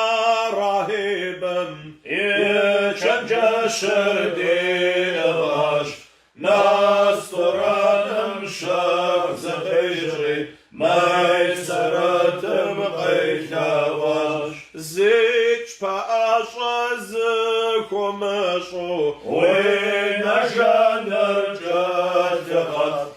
راهبم يشجش ديغاش ناس ترانم شاف زخيجري ما يسرتم قيتاواش زيج باشا زكمشو وين جانر جاتقت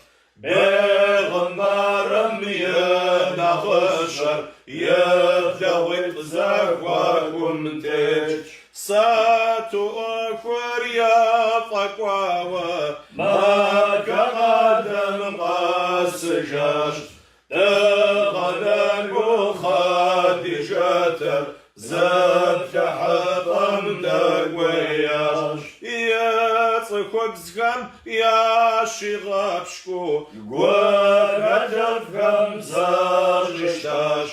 بغنبارم ينخشر يبدوت زكواكم تيج ساتو أكور يا فقواوا ما كقدم قاسجاش تغنى خادجة زبت حطم دقوياش يا صخوك زغم يا شغابشكو قوة زاجشتاش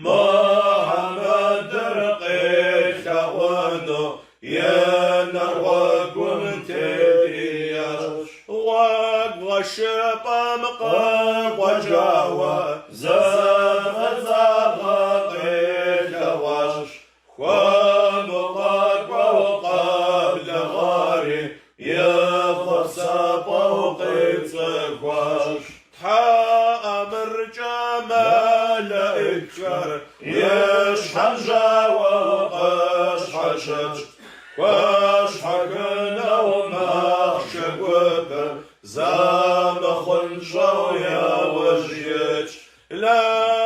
محمد رقيت وانو يا نروكم تدياش وغشب مقاب وجاوة زغ قيت واش ومقاب وقبل غاري يفضل سابو قيت واش حامر جمال إكر يشحن جاوة قشحشج واشحقنا ومخشق وبر زام خنشو يا وجيج لا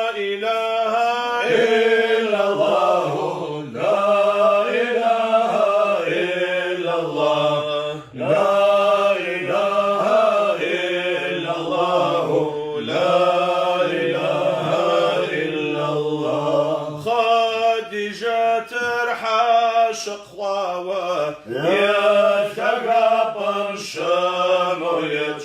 جاتر حاشق خواوة يتقابل شمويج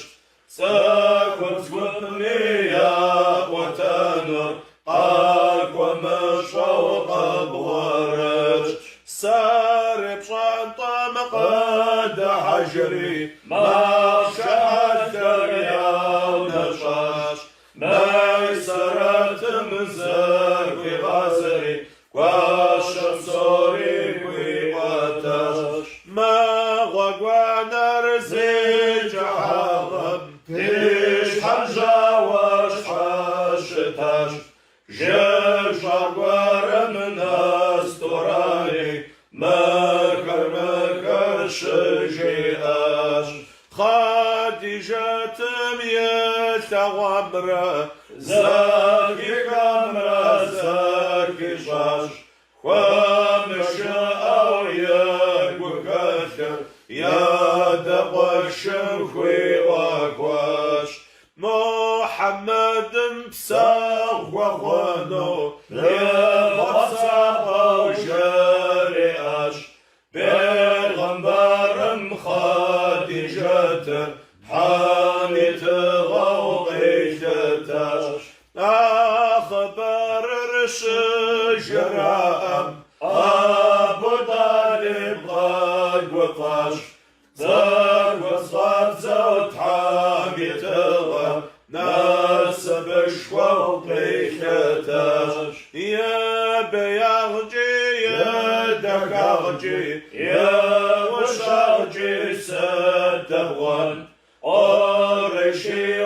سكت وثنية وتنر قاك ومشوق بورج سارب شنطة مقاد حجري ما شعت رياض نشاش ميسرت مزر في غازري واشم سوري ويقاتش ما غوانا رزيج حاضم تيش حجا وش حاشتاش جيش عقوار من استوراني مكر شجيئاش خادجة ميت غمرة زاكي كامرة زاكي شاش ومش أو يكوكاتر يا دقوشم خوي واكواش محمد مساق وخوانو يبصق وجرياش بيغمبر خادجة حانت غوغيتاش أخبر الشجرة أبو طالب غاد وقاش زاد وصاد زود حاميت ناس بشوق قيتاش يا بيغجي يا دكاغجي يا وشاغجي سدوان أورشي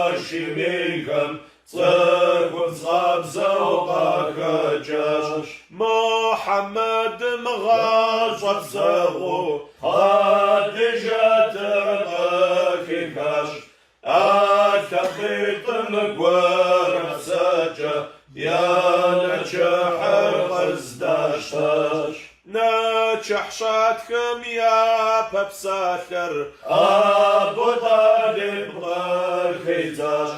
وهاشميكم صرف وصاب زوقك جاش محمد مغاصب زغو خادجة رقاكيكاش أتخيط مقوار ساجة يا نجح القزداشتاش نجح شاتكم يا ببساكر أبو طالب غاكيتاش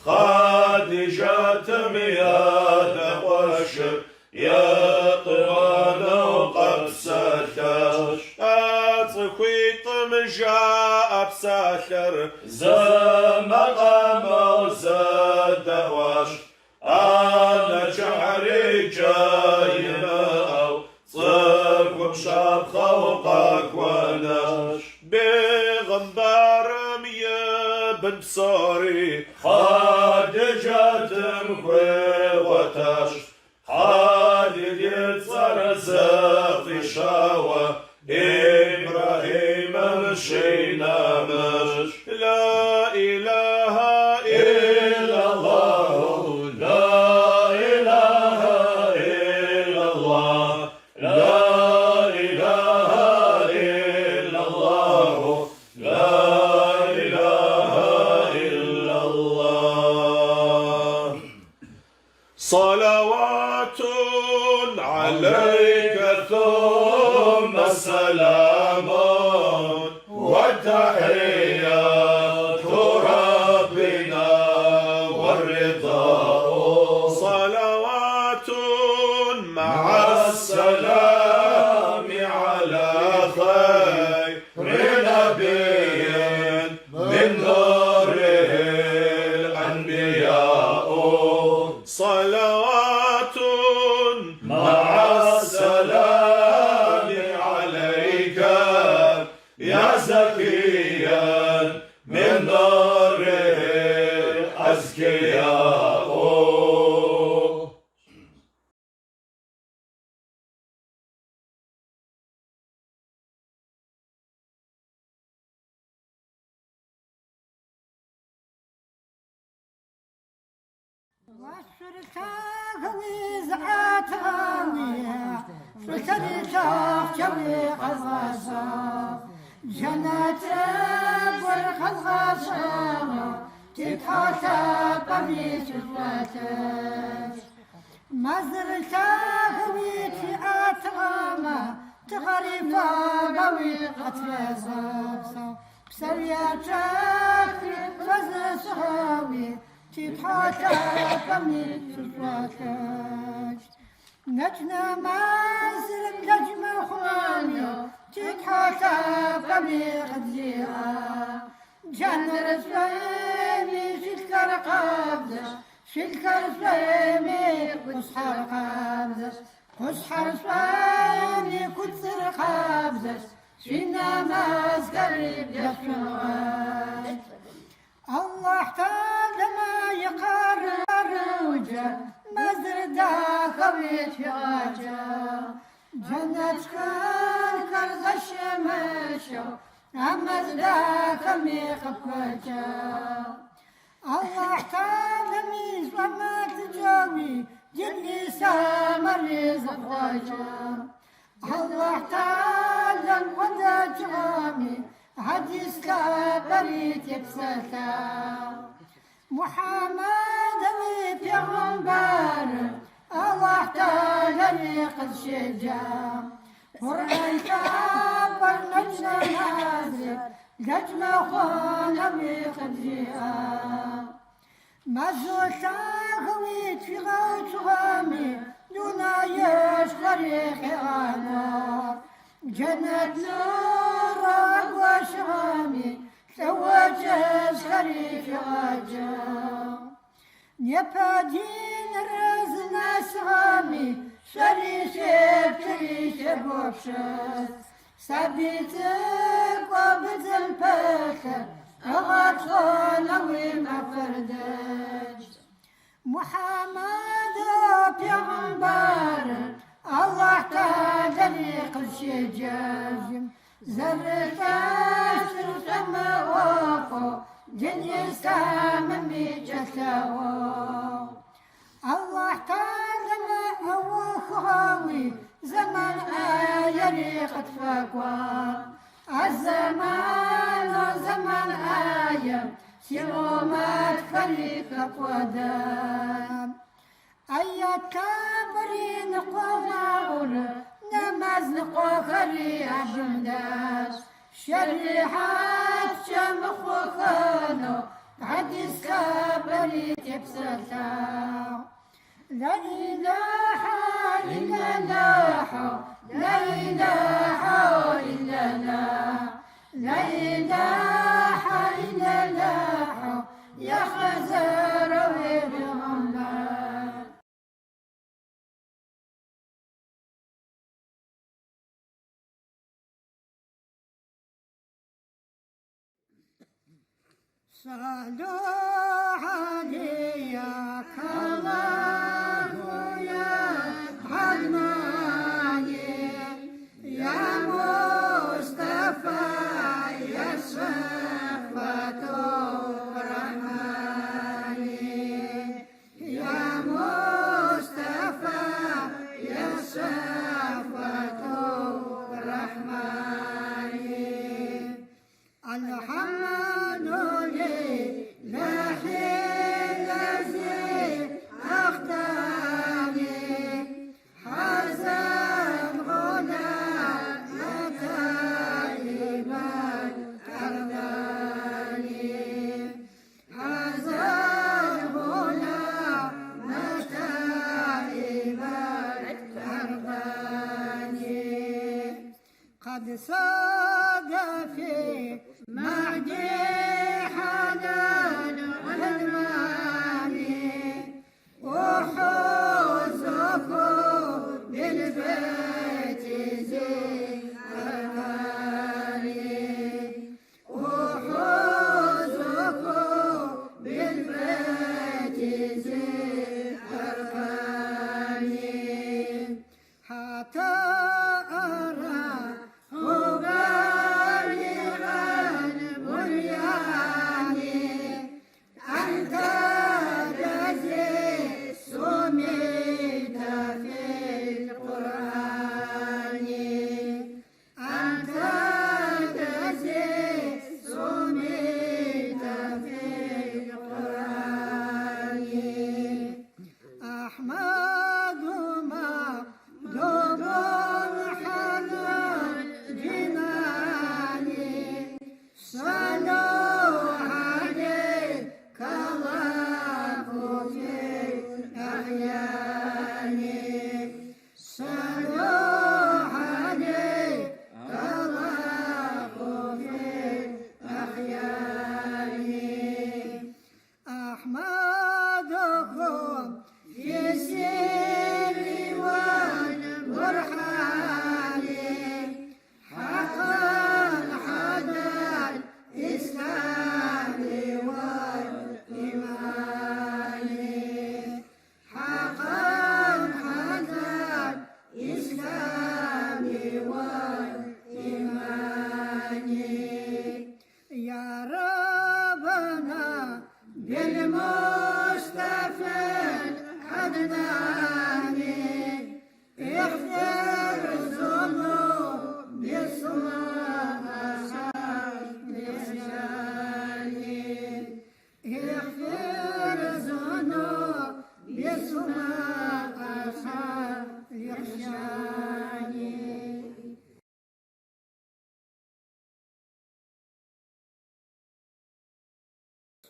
خادجة مياد وشر يا طوال وقبساتاش أتخيط مجاء بساكر زمقام وزادواش أنا جحري جاي ماو صف ومشاب خوقك وناش بغنبارم يا بن بصاري خادجة مخوي وتاش خالد يتصر زاقي شاوة إبراهيم مشينا مش لا إله إلا الله لا إله إلا الله لا إله إلا الله لا إله إلا الله صلوات عليك ثم السلام وتحيات ربنا والرضا صلوات مع السلام على خير نبي من نوره الأنبياء صلوات مع السلام عليك يا زكيا من نوره أزكياء وشركاغني زعاتغني شركاغ جوي قصاصا جنات والقصاصا تتحوتا بمي شفاتك مزرتاغني تياتغاما تغريفا بمي قتلازا بسرياتك فزن صحابي تتحوتا بمي شفاتك نجنا مازل نجمة خلانيو تتحوتا بميغ دزيها جان رسلامي شلكر قابدش شلكر رسلامي قصحر قابدش قصحر رسلامي كتر قابدش شنا ماز قريب يفنغاش الله تعالى ما يقرر وجه مزر داخل في غاجة جنة كرز الشمشة أمز داخل ميقفجة الله تعالى ميز وما تجاوي جلي سامر رزق غاجة الله تعالى ودا جامي حديث كبريت يبسكا محمد بيغمبر الله تعالى قد شجع قرآن كبر نجنا نازل لجنا خوانا قد جاء ما زلت غويت في غوت غامي دونا يشغل خيانا جنة نور وشغامي زوج شريف غاجا يبادين رزنا سغامي شريف بتريش بوشس سبيتك وبدل بخر أغاطنا وما فردج محمد بيغمبر الله تعالى قد شجاج زرت أسر سما وفو دنيا سامن بجساو الله تعالى ما هو خاوي زمان آية قد فاقوا الزمان زمان آية سيومات خليك قدام أيات كابرين قوغاول نماز نقوخري عجمداش شريحات شمخ وخانو عديس كابري تبسطا لا إله إلا الله لا إله إلا الله لا إله إلا الله يا خزر ويبغمبر صلوا عليك الله يا حنايا يا مصطفى يا صفوة الرحمن يا مصطفى يا صفوة الرحمن الحمد لله الذي أخطاني حزن غنى دائما أرضاني حزن غنى دائما أرضاني قد صادفي معدي حنان غلماني وحوزك بالبيت زيناني وحوزك بالبيت زيناني حتى أرى أحمد ما دوب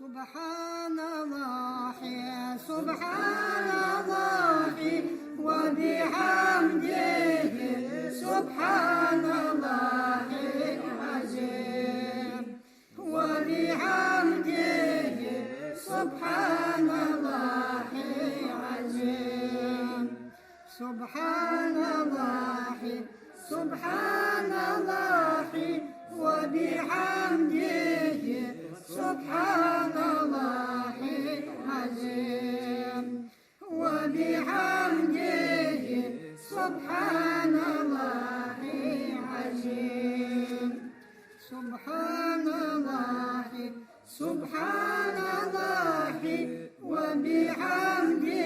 سبحان الله سبحان الله وبحمده سبحان الله العظيم وبحمده سبحان الله العظيم سبحان الله سبحان الله وبحمده سبحان الله العظيم وبحمده سبحان الله العظيم سبحان الله سبحان الله وبحمده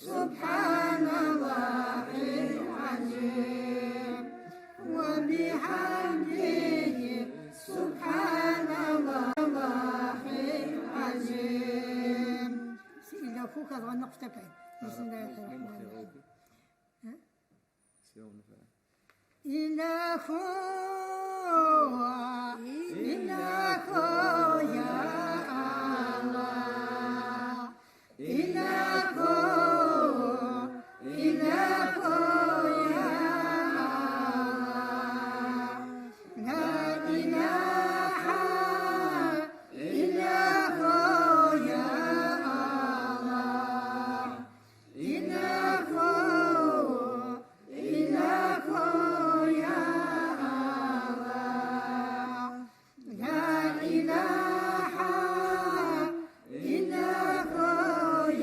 سبحان الله العظيم وبحمده سبحان الله العظيم. إلا فوق هذا نقطتين. بسم الله الرحمن الرحيم. إله إله يا الله إله إله يا الله لا إله إلا هو يا الله إله إله يا الله لا إله إلا هو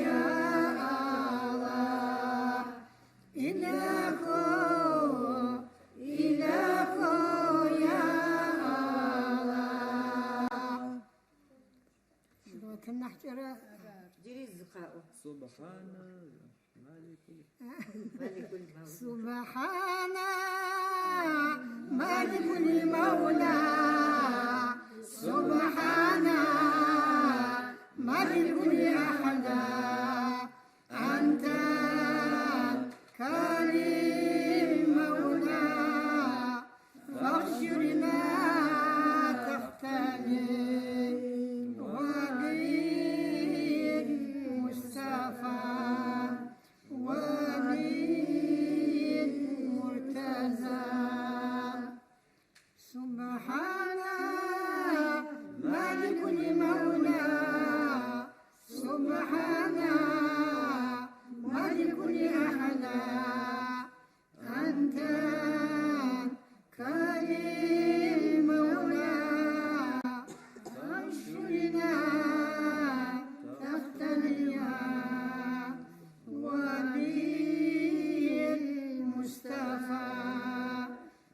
يا الله إله إله يا الله كنا احترا ديري الزقاء سبحان مالك سبحان مالك المولى سبحان مالك الأحلى أنت كريم مولى فاغفرنا تختلي وبالمصطفى وبالمرتزى سبحان مالك المولى سبحان مالك الأحلى أنت كريم مولى فانشرنا تحت الياء وبالمصطفى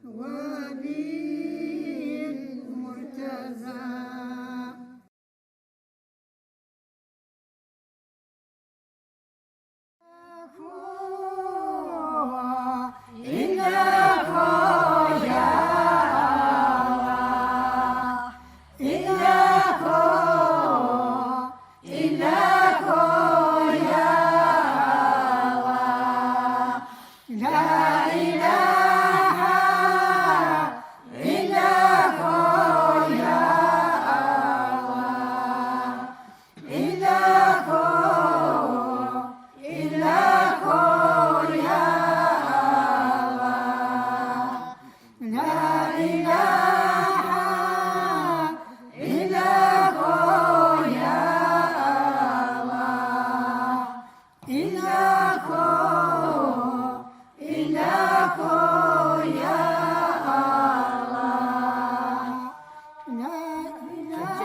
وبالمرتزى إله يا الله إله إله يا الله لا إله إلا هو يا الله إله إله يا الله لا إله إلا هو يا الله إله إله يا الله لا إله